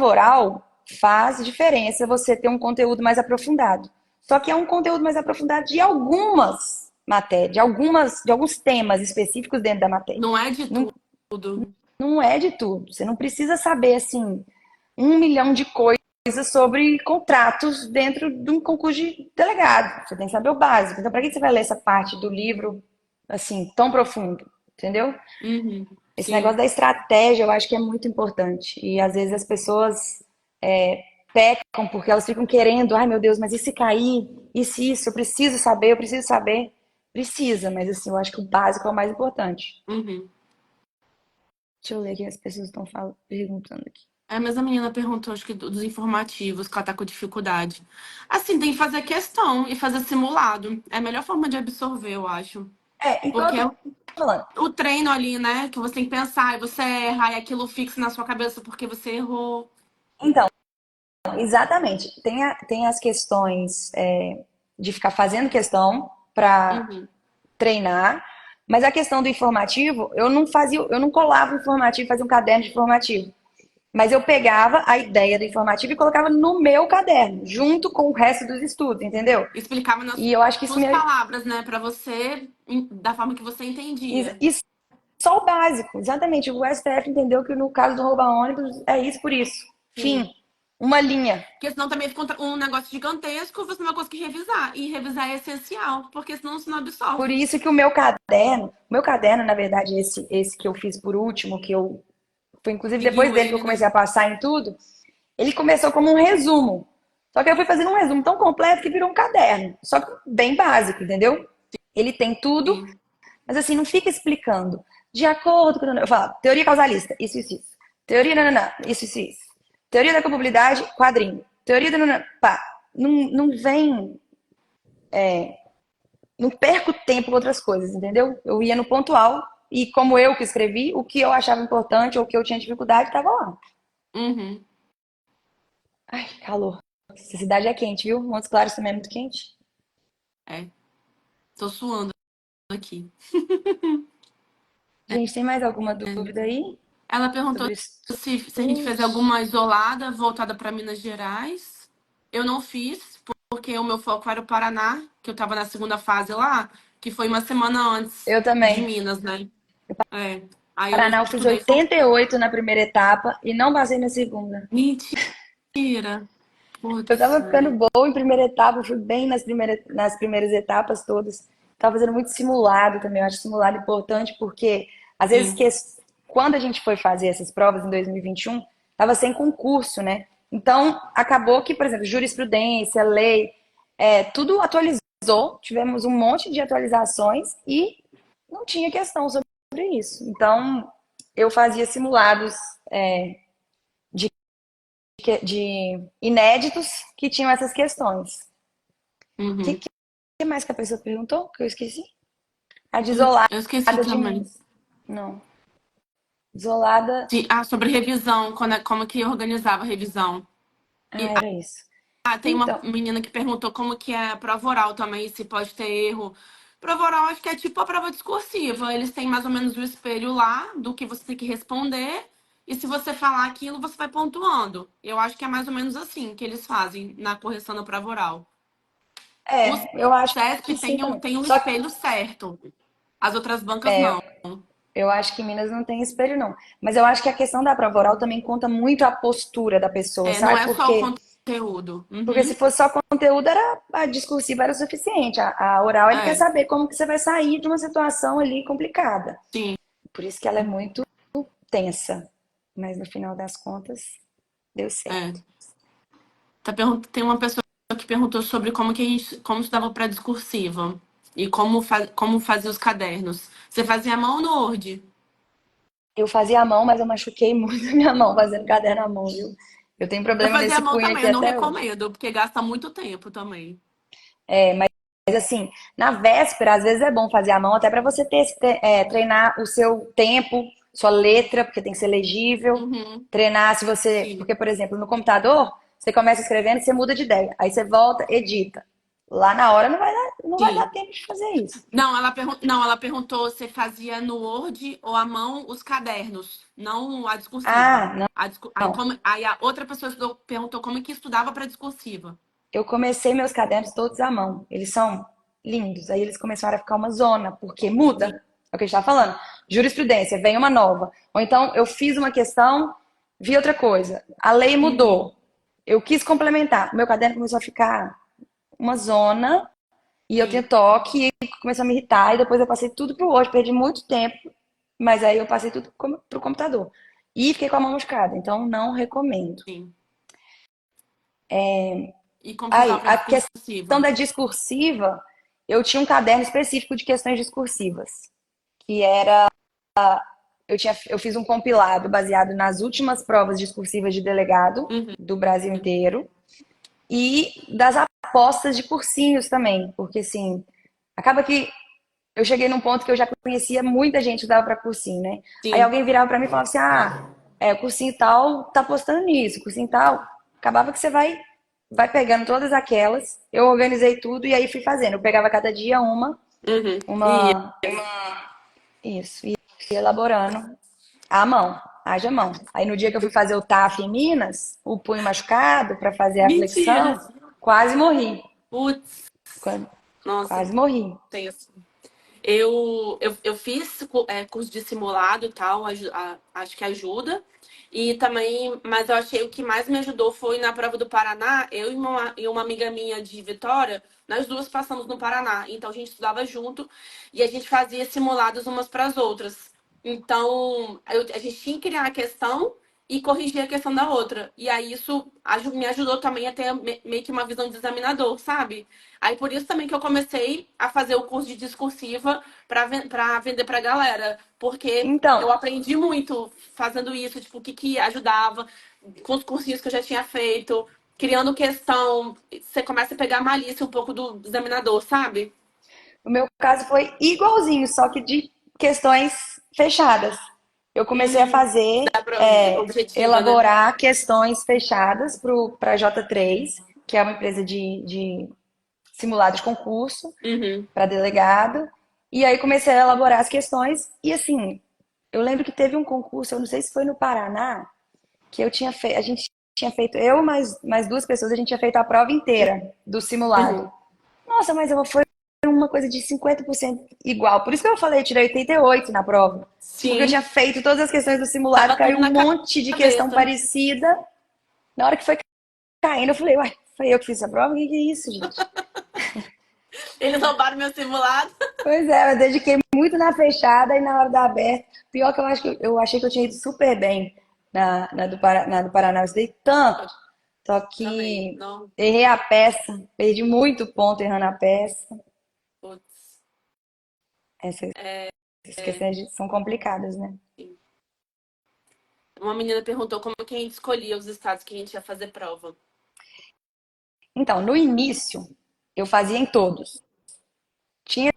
oral faz diferença você ter um conteúdo mais aprofundado. Só que é um conteúdo mais aprofundado de algumas matérias, de alguns temas específicos dentro da matéria. Não é de Não, tudo. não é de tudo. Você não precisa saber assim 1 milhão de coisas sobre contratos dentro de um concurso de delegado. Você tem que saber o básico. Então, para que você vai ler essa parte do livro assim tão profundo? entendeu? Uhum. Esse negócio Sim. da estratégia eu acho que é muito importante. E às vezes as pessoas pecam porque elas ficam querendo, ai meu Deus, mas e se cair? E se isso? Eu preciso saber, eu preciso saber. Precisa, mas assim, eu acho que o básico é o mais importante. Uhum. Deixa eu ler aqui, as pessoas estão perguntando aqui. É, mas a menina perguntou, acho que dos informativos, que ela tá com dificuldade. Assim, tem que fazer questão e fazer simulado. É a melhor forma de absorver, eu acho. Então eu Porque tô é falando. o treino ali, né? Que você tem que pensar, e você erra, e aquilo fixa na sua cabeça porque você errou. Então, exatamente. Tem as questões de ficar fazendo questão para Uhum. treinar, mas a questão do informativo, eu não colava o informativo, fazia um caderno de informativo. Mas eu pegava a ideia do informativo e colocava no meu caderno, junto com o resto dos estudos, entendeu? Explicava nas E eu acho que isso suas me. palavras, né? Pra você, da forma que você entendia. Isso só o básico, exatamente. O STF entendeu que no caso do rouba-ônibus é isso por isso. Fim. Sim. Uma linha. Porque senão também fica um negócio gigantesco, você não vai conseguir revisar. E revisar é essencial, porque senão você não Por absorve. isso que o meu caderno, na verdade, esse que eu fiz por último, que eu. Foi inclusive depois Seguiu dele que eu ele, né? comecei a passar em tudo, ele começou como um resumo. Só que eu fui fazendo um resumo tão completo que virou um caderno. Só que bem básico, entendeu? Ele tem tudo, Sim. mas assim, não fica explicando. De acordo com. Eu falo, teoria causalista, isso, isso. Teoria, não, isso, isso, isso. Teoria da culpabilidade, quadrinho. Teoria da. Não, pá, não vem. Não perco tempo com outras coisas, entendeu? Eu ia no pontual e, como eu que escrevi, o que eu achava importante ou o que eu tinha dificuldade estava lá. Uhum. Ai, calor. Essa cidade é quente, viu? Montes Claros também é muito quente. É. Tô suando aqui. Gente, tem mais alguma dúvida aí Ela perguntou sobre se a gente fez estudos? alguma isolada voltada para Minas Gerais. Eu não fiz, porque o meu foco era o Paraná, que eu tava na segunda fase lá, que foi uma semana antes Eu de também. Minas, né? É. Aí eu Paraná, eu fiz estudei. 88 na primeira etapa e não passei na segunda. Mentira. Eu Putz. tava ficando boa em primeira etapa, fui bem nas primeiras etapas todas. Tava fazendo muito simulado também. Eu acho simulado importante porque, às vezes, Sim. quando a gente foi fazer essas provas em 2021, tava sem concurso, né? Então, acabou que, por exemplo, jurisprudência, lei, tudo atualizou. Tivemos um monte de atualizações e não tinha questão sobre isso. Então, eu fazia simulados de inéditos que tinham essas questões. O Uhum. que mais que a pessoa perguntou? Que eu esqueci? A de isolada Eu esqueci de também. Minas. Não. Isolada. Sobre revisão, como que organizava a revisão. Ah, era isso. Tem uma Então, menina que perguntou como que é a prova oral também, se pode ter erro. Prova oral acho que é tipo a prova discursiva. Eles têm mais ou menos o espelho lá do que você tem que responder. E se você falar aquilo, você vai pontuando. Eu acho que é mais ou menos assim que eles fazem na correção da prova oral. O eu acho CESP que sim também. tem o Só que espelho certo. As outras bancas não. eu acho que Minas não tem espelho, não. Mas eu acho que a questão da prova oral também conta muito a postura da pessoa, É, não sabe? é só o conteúdo. Porque se Uhum. fosse só conteúdo, a discursiva era o suficiente. A oral, ele quer É, saber como que você vai sair de uma situação ali complicada. sim. Por isso que ela é muito tensa. Mas no final das contas, deu É. certo. Tem uma pessoa que perguntou sobre como que a gente, como estudava para discursiva e como fazia os cadernos. Você fazia a mão no Word? Eu fazia a mão, mas eu machuquei muito a minha mão fazendo caderno à mão, viu? Eu tenho Eu problema fazia a nesse mão punho também, aqui eu não até hoje. recomendo, porque gasta muito tempo também. Mas assim, na véspera, às vezes é bom fazer a mão, até para você treinar o seu tempo, sua letra, porque tem que ser legível. Uhum, Treinar se você. sim, Porque, por exemplo, no computador, você começa escrevendo e você muda de ideia. Aí você volta, edita. Lá na hora não vai dar sim. tempo de fazer isso. Não, ela perguntou se fazia no Word ou à mão os cadernos, não a discursiva. Ah, não. Aí a outra pessoa perguntou como que estudava para discursiva. Eu comecei meus cadernos todos à mão. Eles são lindos. Aí eles começaram a ficar uma zona, porque muda. Sim, É o que a gente estava falando. Jurisprudência, vem uma nova. Ou então eu fiz uma questão, vi outra coisa. A lei uhum, mudou. Eu quis complementar. Meu caderno começou a ficar uma zona e eu tinha sim. toque e começou a me irritar. E depois eu passei tudo pro hoje, perdi muito tempo. mas aí eu passei tudo pro computador. E fiquei com a mão machucada, então não recomendo. Sim. E como você usava Aí, para a discursiva? questão da discursiva, eu tinha um caderno específico de questões discursivas, que era eu fiz um compilado baseado nas últimas provas discursivas de delegado Uhum. do Brasil inteiro e das apostas de cursinhos também, porque assim, acaba que eu cheguei num ponto que eu já conhecia muita gente que dava para cursinho, né? Aí Sim. alguém virava para mim e falava assim: "Ah, o cursinho tal tá postando nisso, cursinho tal". Acabava que você vai pegando todas aquelas. Eu organizei tudo e aí fui fazendo. Eu pegava cada dia Uhum. E uma isso, e ia elaborando à mão, haja mão. Aí no dia que eu fui fazer o TAF em Minas, o punho machucado para fazer a mentira. flexão, quase morri. Putz, nossa, Quase morri. tenso. Eu fiz curso de simulado e tal, acho que ajuda. E também, mas eu achei o que mais me ajudou foi na prova do Paraná. Eu e uma amiga minha de Vitória, nós duas passamos no Paraná. Então a gente estudava junto e a gente fazia simulados umas para as outras. Então a gente tinha que criar a questão e corrigir a questão da outra. E aí isso me ajudou também a ter meio que uma visão de examinador, sabe? Aí por isso também que eu comecei a fazer o curso de discursiva para vender pra galera, porque Então, eu aprendi muito fazendo isso, tipo, o que que ajudava com os cursinhos que eu já tinha feito, criando questão, você começa a pegar a malícia um pouco do examinador, sabe? o meu caso foi igualzinho, só que de questões fechadas. Eu comecei a fazer, Objetiva, né? elaborar questões fechadas para a J3, que é uma empresa de simulado de concurso Uhum. para delegado. E aí comecei a elaborar as questões. E assim, eu lembro que teve um concurso, eu não sei se foi no Paraná, que eu tinha feito, a gente tinha feito, eu mais duas pessoas, a gente tinha feito a prova inteira do simulado. Uhum. Nossa, mas foi uma coisa de 50% igual. Por isso que eu falei, eu tirei 88 na prova. Porque eu tinha Sim, feito todas as questões do simulado, tava tudo caiu um na monte de questão cabeça. parecida. Na hora que foi caindo, eu falei, uai, foi eu que fiz essa prova? O que é isso, gente? Eles roubaram meu simulado. Pois é, eu dediquei muito na fechada e na hora da aberta. Pior que eu acho que eu achei que eu tinha ido super bem na do Paraná. Eu estudei tanto, só Também, que não. errei a peça, perdi muito ponto errando a peça. Putz. Essas É, questões são complicadas, né? sim. Uma menina perguntou como que a gente escolhia os estados que a gente ia fazer prova. Então, no início, eu fazia em todos. Tinha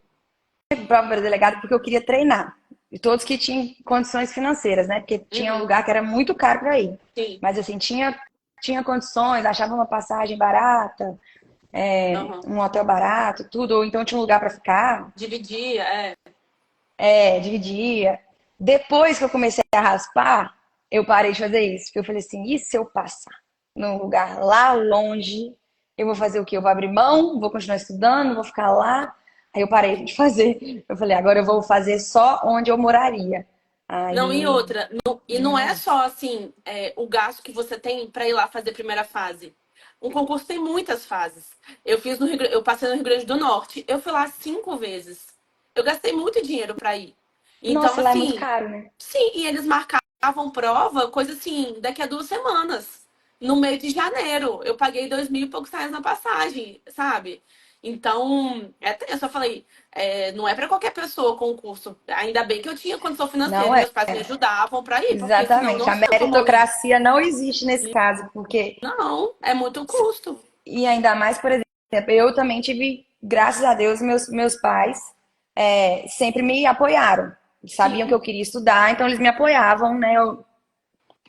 prova para delegado porque eu queria treinar. E todos que tinham condições financeiras, né? Porque tinha um Uhum, lugar que era muito caro para ir. sim. Mas assim, tinha condições, achava uma passagem barata, Uhum. um hotel barato, tudo, ou então tinha um lugar para ficar, Dividia, dividia. Depois que eu comecei a raspar, eu parei de fazer isso. Porque eu falei assim, e se eu passar num lugar lá longe, eu vou fazer o quê? Eu vou abrir mão, vou continuar estudando, vou ficar lá. Aí eu parei de fazer. Eu falei, agora eu vou fazer só onde eu moraria. Não, e Aí, outra, e não é não. só assim, o gasto que você tem para ir lá fazer a primeira fase. Um concurso tem muitas fases. Eu passei no Rio Grande do Norte. Eu fui lá 5 vezes. Eu gastei muito dinheiro para ir. Então, Nossa, lá é muito assim, caro, né? sim, e eles marcavam prova, coisa assim, daqui a 2 semanas. No mês de janeiro. Eu paguei 2.000 e poucos reais na passagem, sabe? Então, eu só falei, não é para qualquer pessoa o concurso. Ainda bem que eu tinha condição Não financeira e é. meus pais me ajudavam para ir, porque senão Exatamente. não A sei como eu ia. meritocracia não existe nesse caso, porque Não, é muito custo. e ainda mais, por exemplo, eu também tive, graças a Deus, meus pais sempre me apoiaram. Sabiam que eu Sim. queria estudar, então eles me apoiavam, né? Eu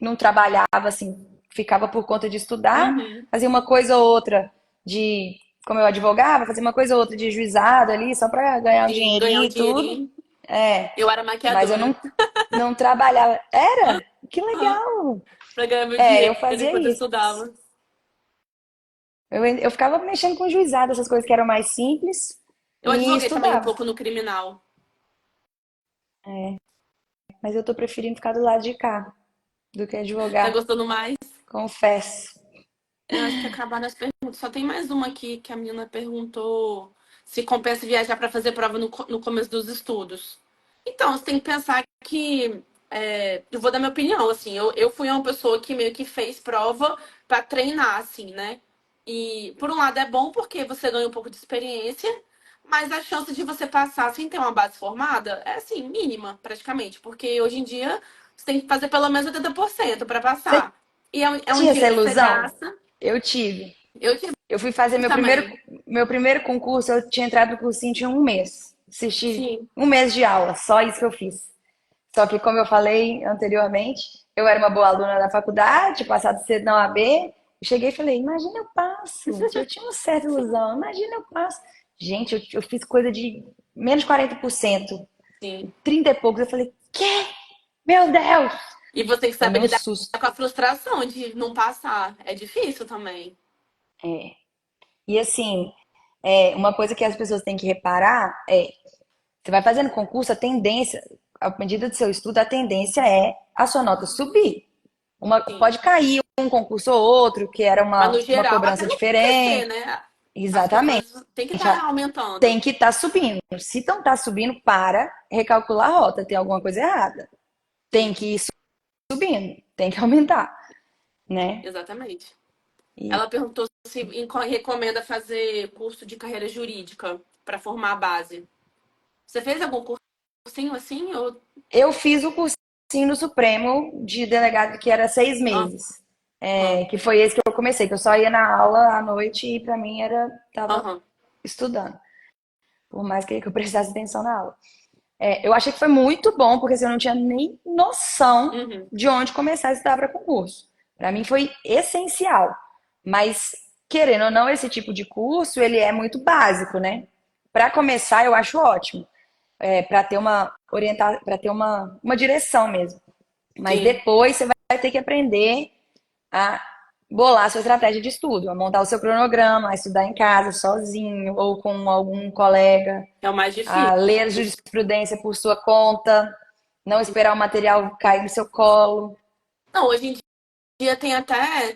não trabalhava assim, ficava por conta de estudar, Uhum. fazia uma coisa ou outra de, como eu advogava, fazia uma coisa ou outra de juizado ali, só para ganhar um Sim, ganhar um dinheirinho e tudo. dinheirinho. É, Eu era mas eu maquiadora. não trabalhava. Era? Que Aham. legal! Pra ganhar meu É, eu dinheiro fazia enquanto eu isso. estudava. Eu ficava mexendo com juizado, essas coisas que eram mais simples, Eu e advoguei também um estudava. pouco no criminal. Mas eu tô preferindo ficar do lado de cá do que Tá advogar, gostando mais? confesso. Eu acho que acabaram as perguntas. Só tem mais uma aqui que a menina perguntou se compensa viajar para fazer prova no começo dos estudos. Então, você tem que pensar que. Eu vou dar minha opinião, assim. Eu fui uma pessoa que meio que fez prova pra treinar, assim, né? E, por um lado, é bom porque você ganha um pouco de experiência, mas a chance de você passar sem ter uma base formada é, assim, mínima, praticamente. Porque hoje em dia você tem que fazer pelo menos 80% pra Você passar. E é um tinha essa dinheiro que você ilusão? gasta. Eu tive. Eu tive Eu fui fazer também. meu primeiro concurso, eu tinha entrado no cursinho tinha um mês. Assisti Sim. um mês de aula, só isso que eu fiz. Só que, como eu falei anteriormente, eu era uma boa aluna da faculdade, tinha passado cedo na OAB. Eu cheguei e falei, imagina eu passo. Eu tinha uma certa ilusão, imagina eu passo. Gente, eu fiz coisa de menos de 40%, Sim. 30 e poucos. Eu falei, quê? Meu Deus! E você tem que saber Tomei um lidar susto. com a frustração de não passar. É difícil também. E assim, uma coisa que as pessoas têm que reparar é, você vai fazendo concurso, a tendência, à medida do seu estudo, a tendência é a sua nota subir. Sim. Pode cair um concurso ou outro, que era Mas no uma geral, cobrança até não crescer, diferente. né? As Exatamente. questões têm que estar Tem aumentando. que estar subindo. Se não está subindo, para, recalcular a rota. Tem alguma coisa errada. Tem Sim, que ir subindo, tem que aumentar, né? exatamente. E Ela perguntou se recomenda fazer curso de carreira jurídica para formar a base. Você fez algum cursinho assim? Ou... eu fiz o cursinho do Supremo de delegado que era 6 meses. Aham, Que foi esse que eu comecei, que eu só ia na aula à noite e para mim era, tava aham. estudando, por mais que eu prestasse atenção na aula. Eu achei que foi muito bom, porque assim, eu não tinha nem noção Uhum. de onde começar a estudar para concurso. Para mim foi essencial. Mas, querendo ou não, esse tipo de curso, ele é muito básico, né? Para começar, eu acho ótimo. Para ter para ter uma direção mesmo. Mas Sim. depois você vai ter que aprender a bolar a sua estratégia de estudo, a montar o seu cronograma, a estudar em casa, sozinho ou com algum colega, É o mais a difícil. ler a jurisprudência por sua conta, não esperar o material cair no seu colo. Não, hoje em dia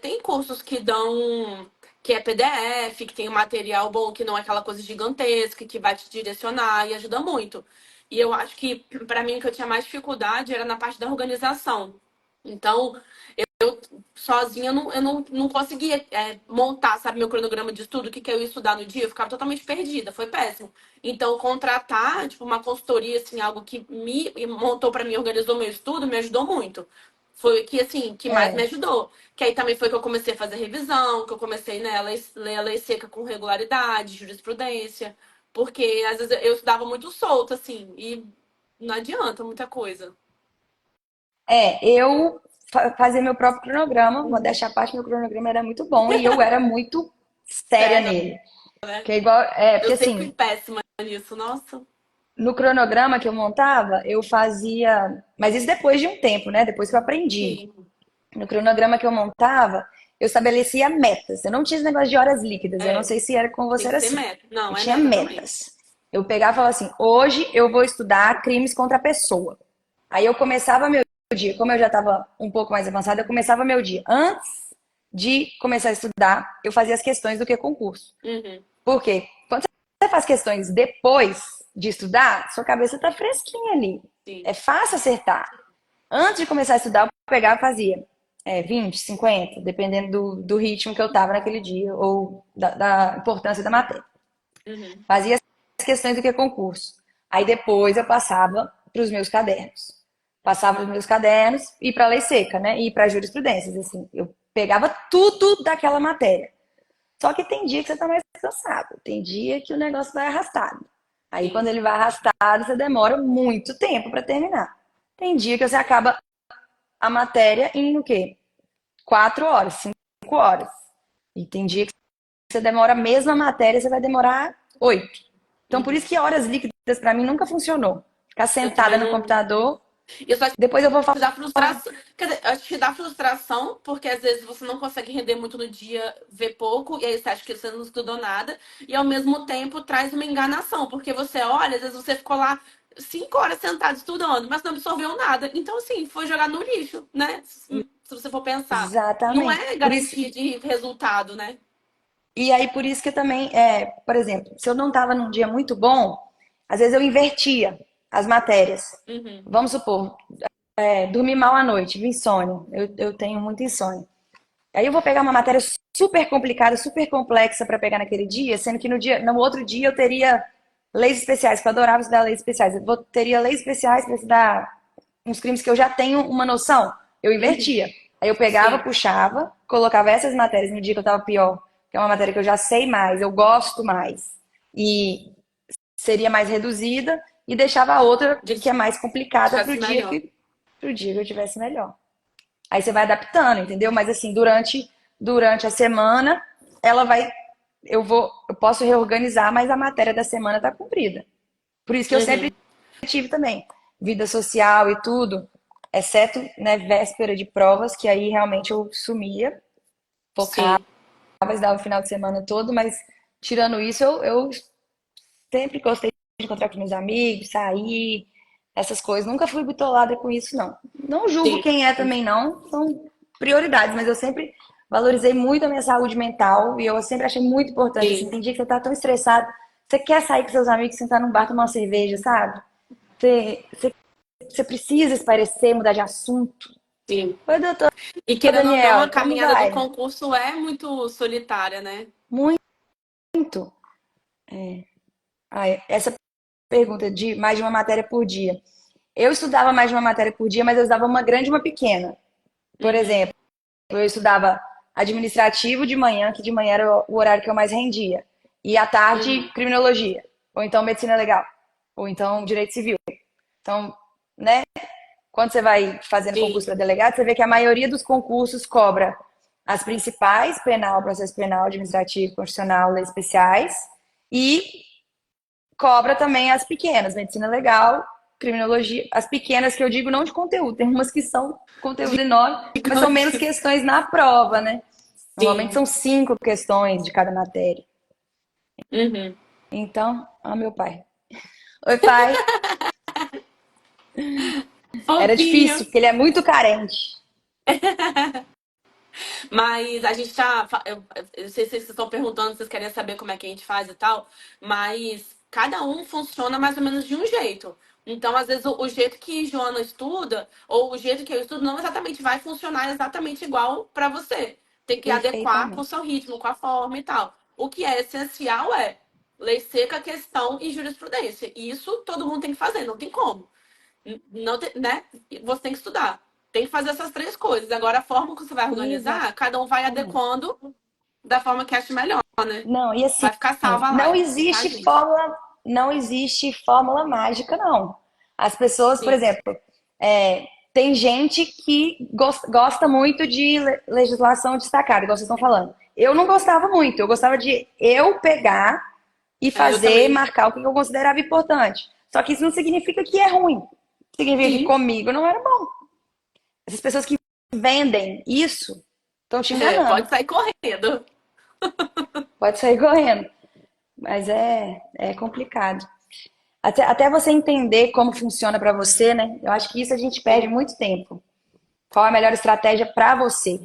tem cursos que dão que é PDF, que tem um material bom, que não é aquela coisa gigantesca, que vai te direcionar e ajuda muito. E eu acho que para mim o que eu tinha mais dificuldade era na parte da organização. Então, sozinha eu não conseguia montar, sabe, meu cronograma de estudo, o que eu ia estudar no dia, eu ficava totalmente perdida, foi péssimo. Então, contratar, tipo, uma consultoria, assim, algo que me montou para mim, organizou meu estudo, me ajudou muito. Foi o que, assim, que mais me É, ajudou. Que aí também foi que eu comecei a fazer revisão, que eu comecei, né, ler a lei seca com regularidade, jurisprudência. Porque, às vezes, eu estudava muito solto, assim, e não adianta muita coisa. eu fazia meu próprio cronograma, modéstia à parte, meu cronograma era muito bom e eu era muito séria Sério, nele. né? Que é igual, Eu porque sempre fui assim, péssima nisso, nossa. no cronograma que eu montava, eu fazia, mas isso depois de um tempo, né? Depois que eu aprendi. Sim. No cronograma que eu montava, eu estabelecia metas. Eu não tinha esse negócio de horas líquidas. Eu não É, sei se era com você tem que era ser assim. meta. Eu Não, é tinha meta também. metas. Eu pegava e falava assim: hoje eu vou estudar crimes contra a pessoa. Aí eu começava meu dia, como eu já estava um pouco mais avançada, eu começava meu dia. Antes de começar a estudar, eu fazia as questões do que concurso. Uhum, Por quê? Quando você faz questões depois de estudar, sua cabeça está fresquinha ali. sim. É fácil acertar. Antes de começar a estudar, eu pegava e fazia 20, 50, dependendo do ritmo que eu estava naquele dia ou da importância da matéria. Uhum, Fazia as questões do que concurso. Aí depois eu passava para os meus cadernos. Passava para os meus cadernos e para a lei seca, né? E para jurisprudências, assim. Eu pegava tudo daquela matéria. Só que tem dia que você está mais cansado, tem dia que o negócio vai arrastado. Aí quando sim. ele vai arrastado, você demora muito tempo para terminar. Tem dia que você acaba a matéria em o quê? 4 horas, 5 horas. E tem dia que você demora a mesma matéria, você vai demorar 8. Então, por Uhum. isso que horas líquidas para mim nunca funcionou. Ficar Eu sentada também no não. computador, Eu só depois eu vou te dá falar. frustração. Quer dizer, acho que te dá frustração, porque às vezes você não consegue render muito no dia, vê pouco, e aí você acha que você não estudou nada, e ao mesmo tempo traz uma enganação, porque você olha, às vezes você ficou lá 5 horas sentado estudando, mas não absorveu nada. Então, assim, foi jogar no lixo, né? Se você for pensar. Não Exatamente. é Por isso, garantia de resultado, né? e aí, por isso que também, por exemplo, se eu não estava num dia muito bom, às vezes eu invertia. as matérias. Uhum. Vamos supor, dormir mal à noite, insônia. Eu tenho muita insônia. Aí eu vou pegar uma matéria super complicada, super complexa para pegar naquele dia, sendo que no outro dia eu teria leis especiais, que eu adorava estudar leis especiais. Teria leis especiais para estudar uns crimes que eu já tenho uma noção. Eu Uhum. invertia. Aí eu pegava, Sim, puxava, colocava essas matérias no dia que eu estava pior, que é uma matéria que eu já sei mais, eu gosto mais, e seria mais reduzida, e deixava a outra de que é mais complicada tivesse melhor. pro dia que eu tivesse melhor. Aí você vai adaptando, entendeu? Mas assim, durante a semana, ela vai eu posso reorganizar, mas a matéria da semana tá cumprida. Por isso que eu sempre Uhum. tive também vida social e tudo, exceto, né, véspera de provas, que aí realmente eu sumia, focava, Sim, estudava o final de semana todo, mas tirando isso, eu sempre gostei de encontrar com meus amigos, sair, essas coisas. Nunca fui bitolada com isso, não. Não julgo sim. quem é também, não. São prioridades, mas eu sempre valorizei muito a minha saúde mental e eu sempre achei muito importante. Assim, Sim, tem dia que você tá tão estressado, você quer sair com seus amigos, sentar num bar, tomar uma cerveja, sabe? Você precisa esparecer, mudar de assunto. sim. Oi, doutor E querendo ou não, a Daniel, como caminhada do vai? concurso é muito solitária, né? Muito. Essa pergunta de mais de uma matéria por dia. Eu estudava mais de uma matéria por dia, mas eu estudava uma grande e uma pequena. Por Uhum. exemplo, eu estudava administrativo de manhã, que de manhã era o horário que eu mais rendia. E à tarde, Uhum. criminologia. Ou então medicina legal. Ou então direito civil. Então, né? Quando você vai fazendo concurso Sim, para delegado, você vê que a maioria dos concursos cobra as principais, penal, processo penal, administrativo, constitucional, leis especiais. E cobra também as pequenas, medicina legal, criminologia, as pequenas que eu digo não de conteúdo, tem umas que são conteúdo enorme, mas são menos gigantes. questões na prova, né? Normalmente Sim. são 5 questões de cada matéria. Uhum. Então, meu pai. Oi, pai. Era Fofinho. difícil, porque ele é muito carente. Mas a gente tá. Eu não sei se vocês estão perguntando, se vocês querem saber como é que a gente faz e tal, mas cada um funciona mais ou menos de um jeito. Então, às vezes, o jeito que Joana estuda, ou o jeito que eu estudo, não exatamente vai funcionar exatamente igual para você. Tem que adequar com o Perfeitamente. seu ritmo, com a forma e tal. O que é essencial é lei seca, questão e jurisprudência. E isso todo mundo tem que fazer, não tem como. Não tem, né? Você tem que estudar. Tem que fazer essas três coisas. Agora, a forma que você vai organizar, cada um vai Exatamente. adequando da forma que acha melhor, né? Não, e assim, Vai ficar salva lá, não é isso que a existe gente. fórmula, não existe fórmula mágica, não. As pessoas, por Sim, exemplo, tem gente que gosta muito de legislação destacada, igual vocês estão falando. Eu não gostava muito, eu gostava de eu pegar e eu fazer, também. marcar o que eu considerava importante. Só que isso não significa que é ruim. Significa que Sim, comigo não era bom. Essas pessoas que vendem isso estão te enganando. pode sair correndo. Pode sair correndo. Mas é complicado. Até você entender como funciona para você, né? Eu acho que isso a gente perde Sim, muito tempo. Qual a melhor estratégia para você?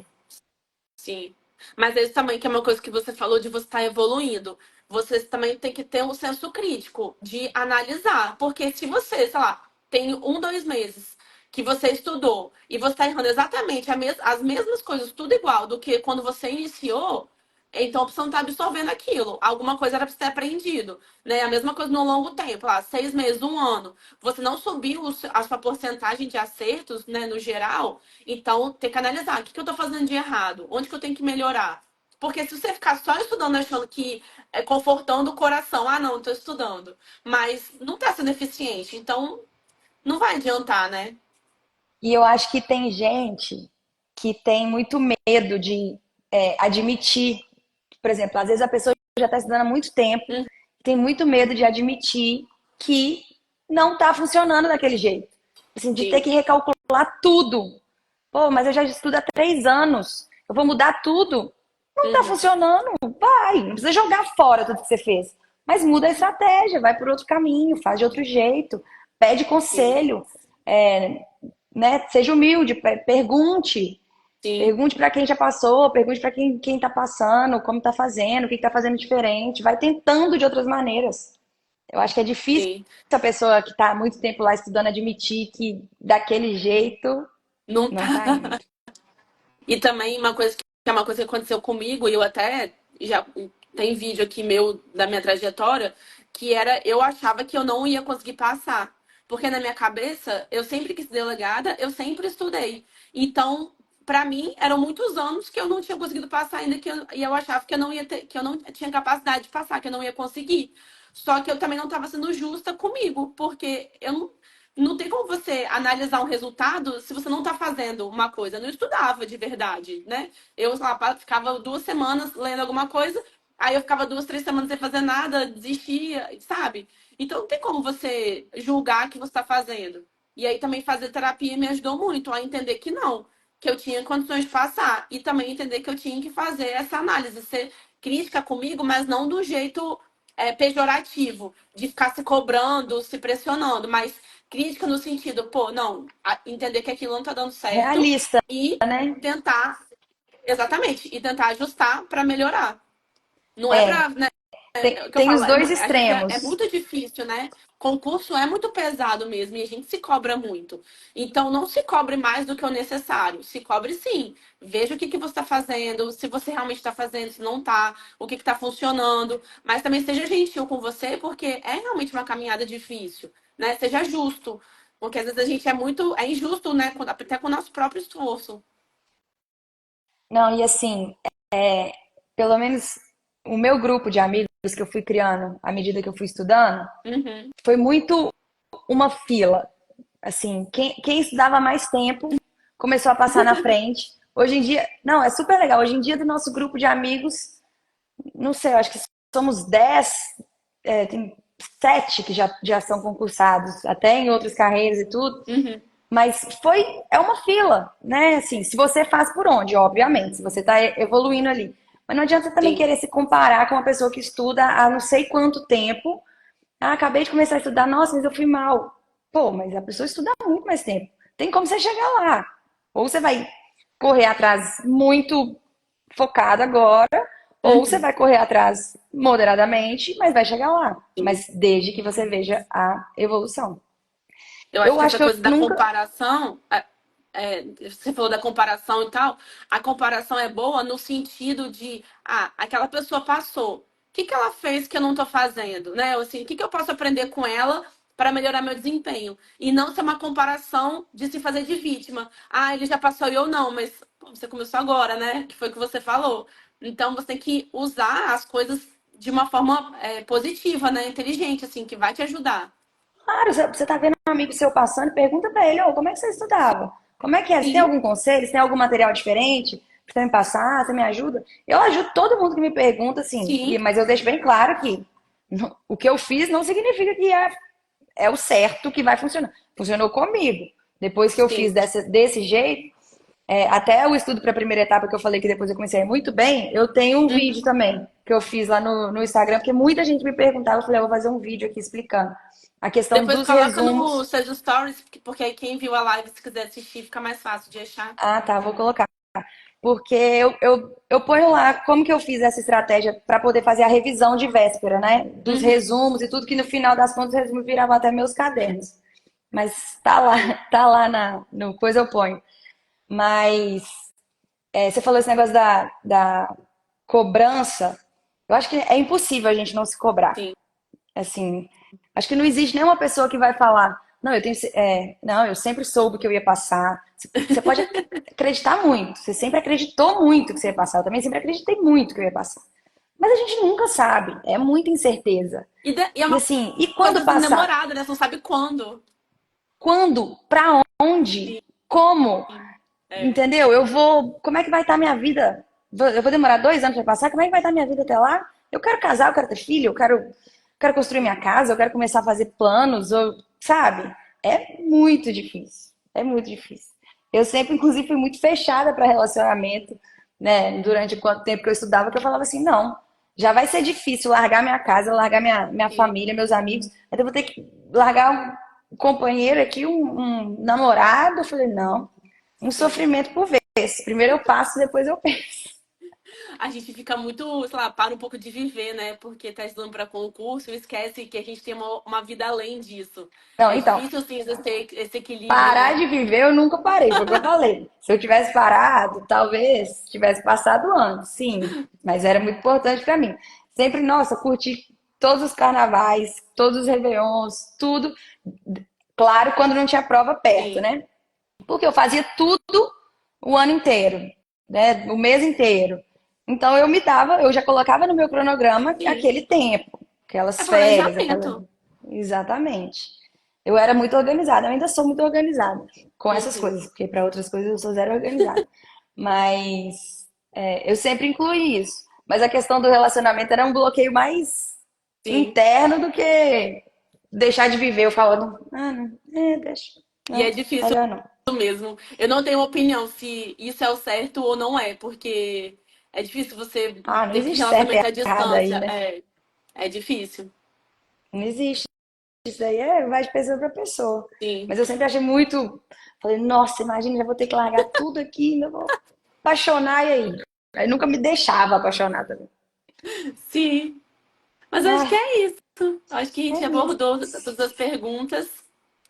sim. Mas isso também que é uma coisa que você falou de você estar evoluindo. Você também tem que ter um senso crítico de analisar. Porque se você, sei lá, tem 2 meses que você estudou e você está errando exatamente as mesmas coisas, tudo igual do que quando você iniciou, então você não está absorvendo aquilo. Alguma coisa era para você ter aprendido. Né? A mesma coisa no longo tempo, lá, 6 meses, um ano. Você não subiu a sua porcentagem de acertos, né, no geral, então, tem que analisar o que eu tô fazendo de errado, onde que eu tenho que melhorar. Porque se você ficar só estudando achando que é confortando o coração, ah, não, tô estudando, mas não tá sendo eficiente, então não vai adiantar, né? E eu acho que tem gente que tem muito medo de admitir. Por exemplo, às vezes a pessoa já está estudando há muito tempo, Hum, tem muito medo de admitir que não está funcionando daquele jeito. Assim, de ter Sim, que recalcular tudo. Pô, mas eu já estudo há 3 anos. Eu vou mudar tudo. Não tá uhum, funcionando? Vai. Não precisa jogar fora tudo que você fez. Mas muda a estratégia, vai por outro caminho, faz de outro jeito, pede sim, conselho, né? Seja humilde, pergunte. sim, Pergunte para quem já passou, pergunte para quem tá passando, como tá fazendo, o que tá fazendo diferente. Vai tentando de outras maneiras. Eu acho que é difícil Sim. a pessoa que está há muito tempo lá estudando admitir que daquele jeito Não não tá. está indo. E também uma coisa que é uma coisa que aconteceu comigo, e eu até já tem vídeo aqui meu da minha trajetória, que era eu achava que eu não ia conseguir passar. Porque na minha cabeça, eu sempre quis ser delegada, eu sempre estudei. Então, pra mim, eram muitos anos que eu não tinha conseguido passar ainda, e eu achava que eu não ia ter, que eu não tinha capacidade de passar, que eu não ia conseguir. Só que eu também não estava sendo justa comigo, porque eu não tem como você analisar um resultado se você não está fazendo uma coisa. Eu não estudava de verdade, né? Eu, sei lá, ficava 2 semanas lendo alguma coisa, aí eu ficava 2, 3 semanas sem fazer nada, desistia, sabe? Então não tem como você julgar que você está fazendo. E aí também fazer terapia me ajudou muito a entender que não, que eu tinha condições de passar. E também entender que eu tinha que fazer essa análise, ser crítica comigo, mas não do jeito pejorativo, de ficar se cobrando, se pressionando, mas crítica no sentido, pô, não, entender que aquilo não tá dando certo Realista, e né? tentar, exatamente, e tentar ajustar para melhorar. Não é É, pra, né, é o que eu tem falo, os dois a gente é extremos. muito difícil, né? Concurso é muito pesado mesmo e a gente se cobra muito. Então, não se cobre mais do que o necessário. Se cobre sim. Veja o que você está fazendo, se você realmente está fazendo, se não está, o que está funcionando. Mas também seja gentil com você, porque é realmente uma caminhada difícil, né? Seja justo. Porque às vezes a gente é injusto, né? Até com o nosso próprio esforço. Não, e assim, pelo menos o meu grupo de amigos que eu fui criando à medida que eu fui estudando, Uhum, foi muito uma fila. Assim, quem estudava mais tempo começou a passar na frente. Hoje em dia, não, é super legal. Hoje em dia, do nosso grupo de amigos, não sei, eu acho que somos 10, tem 7 que já são concursados, até em outras carreiras e tudo. uhum, Mas é uma fila, né? Assim, se você faz por onde, obviamente, se você está evoluindo ali. Mas não adianta também sim, querer se comparar com uma pessoa que estuda há não sei quanto tempo. Ah, acabei de começar a estudar, nossa, mas eu fui mal. Pô, mas a pessoa estuda há muito mais tempo. Tem como você chegar lá. Ou você vai correr atrás muito focado agora, ou você uhum. vai correr atrás moderadamente, mas vai chegar lá. Mas desde que você veja a evolução. Eu acho Eu que acho essa que eu coisa da nunca. comparação, você falou da comparação e tal, a comparação é boa no sentido de, aquela pessoa passou. O que que ela fez que eu não tô fazendo, né? Assim, o que que eu posso aprender com ela para melhorar meu desempenho? E não ser uma comparação de se fazer de vítima. Ah, ele já passou e eu não, mas pô, você começou agora, né? Que foi o que você falou. Então você tem que usar as coisas de uma forma positiva, né? Inteligente, assim, que vai te ajudar. Claro, você tá vendo um amigo seu passando, pergunta pra ele, ô, como é que você estudava? Como é que é? Você tem Sim, algum conselho? Você tem algum material diferente pra você me passar? Você me ajuda? Eu ajudo todo mundo que me pergunta, assim, sim, mas eu deixo bem claro que o que eu fiz não significa que é o certo que vai funcionar. Funcionou comigo. Depois que eu fiz sim. desse jeito, até o estudo para a primeira etapa que eu falei que depois eu comecei a ir muito bem, eu tenho um vídeo Uhum. também que eu fiz lá no Instagram, porque muita gente me perguntava, eu falei, eu vou fazer um vídeo aqui explicando a questão Depois dos coloca no resumos. seus stories, porque aí quem viu a live, se quiser assistir, fica mais fácil de achar. Ah, tá, vou colocar. Porque eu ponho lá como que eu fiz essa estratégia para poder fazer a revisão de véspera, né? Dos Uhum. resumos e tudo, que no final das contas os resumos viravam até meus cadernos. Mas tá lá, tá lá no coisa eu ponho. Mas você falou esse negócio da cobrança. Eu acho que é impossível a gente não se cobrar. Sim, Assim, acho que não existe nenhuma pessoa que vai falar, não, não, eu sempre soube que eu ia passar. Você pode acreditar muito, você sempre acreditou muito que você ia passar. Eu também sempre acreditei muito que eu ia passar. Mas a gente nunca sabe, é muita incerteza. e é E uma assim, e coisa quando assim passar? demorada, né? Você não sabe quando. Quando? Pra onde? Como? Sim. É. Entendeu? Como é que vai estar minha vida? Eu vou demorar 2 anos para passar? Como é que vai estar minha vida até lá? Eu quero casar, eu quero ter filho, quero construir minha casa, eu quero começar a fazer planos, sabe? É muito difícil. É muito difícil. Eu sempre, inclusive, fui muito fechada para relacionamento, né? Durante quanto tempo que eu estudava, que eu falava assim, não, já vai ser difícil largar minha casa, largar minha Sim. família, meus amigos, então eu vou ter que largar um companheiro aqui, um namorado. Eu falei, não, um Sim. sofrimento por vez. Primeiro eu passo, depois eu penso. a gente fica muito, sei lá, para um pouco de viver, né? Porque tá estudando para concurso e esquece que a gente tem uma vida além disso. Não, É então, difícil, sim, esse equilíbrio, parar né? de viver eu nunca parei, foi o que eu falei. Se eu tivesse parado, talvez tivesse passado antes, sim. Mas era muito importante pra mim. Sempre, nossa, curti todos os carnavais, todos os réveillons, tudo. Claro, quando não tinha prova perto, Sim, né? Porque eu fazia tudo o ano inteiro, né? O mês inteiro. Então eu me dava, eu já colocava no meu cronograma sim. aquele tempo, É aquelas férias, planejamento. aquela. Exatamente. Eu era muito organizada, eu ainda sou muito organizada com essas Uhum. coisas, porque para outras coisas eu sou zero organizada. Mas eu sempre incluí isso. Mas a questão do relacionamento era um bloqueio mais Sim. interno do que deixar de viver. Eu falando, ah, não, deixa. E é Não, difícil melhor não. mesmo. Eu não tenho opinião se isso é o certo ou não é, porque é difícil você Ah, não ter que existe certo e relacionamento à errado aí, distância. né? É difícil. Não existe. Isso aí vai de pessoa para pessoa. Sim. Mas eu sempre achei muito. Falei, nossa, imagina, já vou ter que largar tudo aqui, ainda vou apaixonar e aí. Aí nunca me deixava apaixonar também. Sim. Mas acho que Ai, é isso. Acho que a é gente isso. abordou todas as perguntas.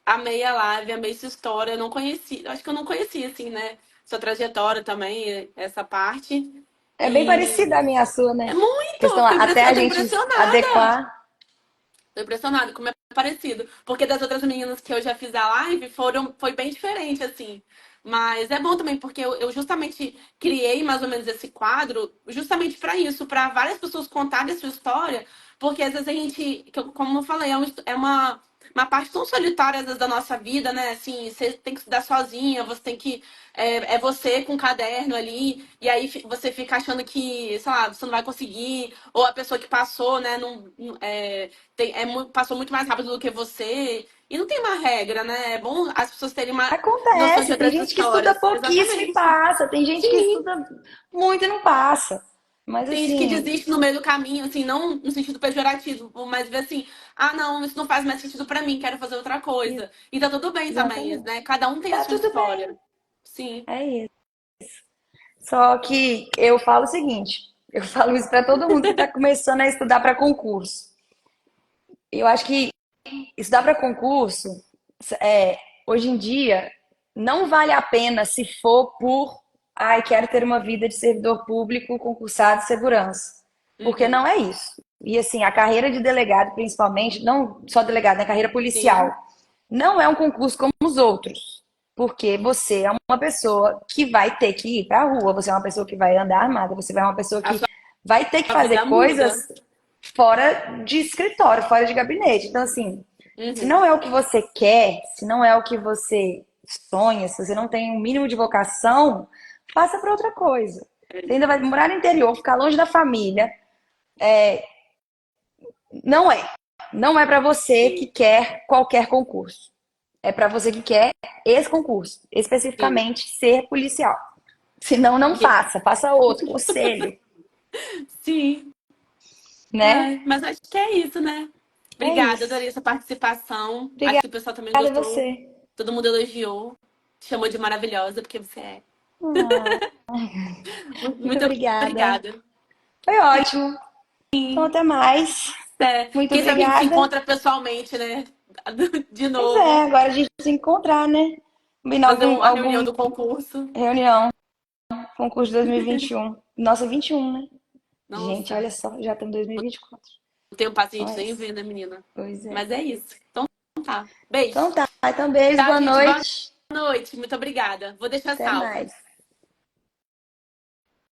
Amei a live, amei sua história. Eu não conheci, acho que eu não conhecia, assim, né? Sua trajetória também, essa parte. É bem parecida E a minha a sua, é né? muito! Questão até Eu a tô gente impressionada! adequar. Tô impressionada como é parecido. Porque das outras meninas que eu já fiz a live, foi bem diferente, assim. Mas é bom também, porque eu justamente criei mais ou menos esse quadro justamente para isso, para várias pessoas contarem a sua história. Porque às vezes a gente, como eu falei, é uma parte tão solitária às vezes, da nossa vida, né? Assim, você tem que estudar sozinha, você tem que. É você com o caderno ali, e aí você fica achando que, sei lá, você não vai conseguir, ou a pessoa que passou, né, passou muito mais rápido do que você. E não tem uma regra, né? É bom as pessoas terem uma noção de Acontece, tem outras gente que estuda histórias. pouquíssimo e Exatamente. passa, tem gente que Sim. estuda muito e não passa. Mas Tem gente que assim, desiste no meio do caminho, assim, não no sentido pejorativo, mas vê assim, ah, não, isso não faz mais sentido pra mim, quero fazer outra coisa. E tá tudo bem também, exatamente. né? Cada um tem a Tá sua tudo bem. história. Sim. É isso. Só que eu falo o seguinte, eu falo isso para todo mundo que está começando a estudar para concurso. Eu acho que estudar para concurso, hoje em dia, não vale a pena se for por, ai, quero ter uma vida de servidor público, concursado de segurança. Porque Uhum. não é isso. E assim, a carreira de delegado, principalmente, não só delegado, né, a carreira policial, Sim. não é um concurso como os outros. Porque você é uma pessoa que vai ter que ir para a rua, você é uma pessoa que vai andar armada, você vai uma pessoa A que vai ter que sua fazer vida muda. coisas fora de escritório, fora de gabinete. Então, assim, se Uhum. não é o que você quer, se não é o que você sonha, se você não tem um mínimo de vocação, passa para outra coisa. Você ainda vai morar no interior, ficar longe da família. Não é. Não é para você que Sim. quer qualquer concurso. É para você que quer esse concurso, Sim. especificamente ser policial. Senão, não Que- faça, faça outro, conselho, Sim. né? Ai, mas acho que é isso, né? É Obrigada, isso. adorei essa participação. Acho Obrigada que o pessoal também a gostou. você. Todo mundo elogiou. Te chamou de maravilhosa, porque você é. Ah, muito Muito obrigada. obrigada. Foi ótimo. Então, até mais. É, Muito quem sabe a gente se obrigada. encontra pessoalmente, né? De Pois é, novo. agora a gente se encontrar, né? Combinar Fazer algum, a reunião algum do concurso. reunião, concurso 2021. Nossa, 21, né? Gente, Nossa, olha só, já estamos em 2024. não tenho Então paciente é nem isso. ver, né, menina? Pois é. Mas é isso. Então tá. Beijo. Então tá, então beijo, Tchau, boa gente. Boa noite. noite. Muito obrigada. Vou deixar Até salvo. mais.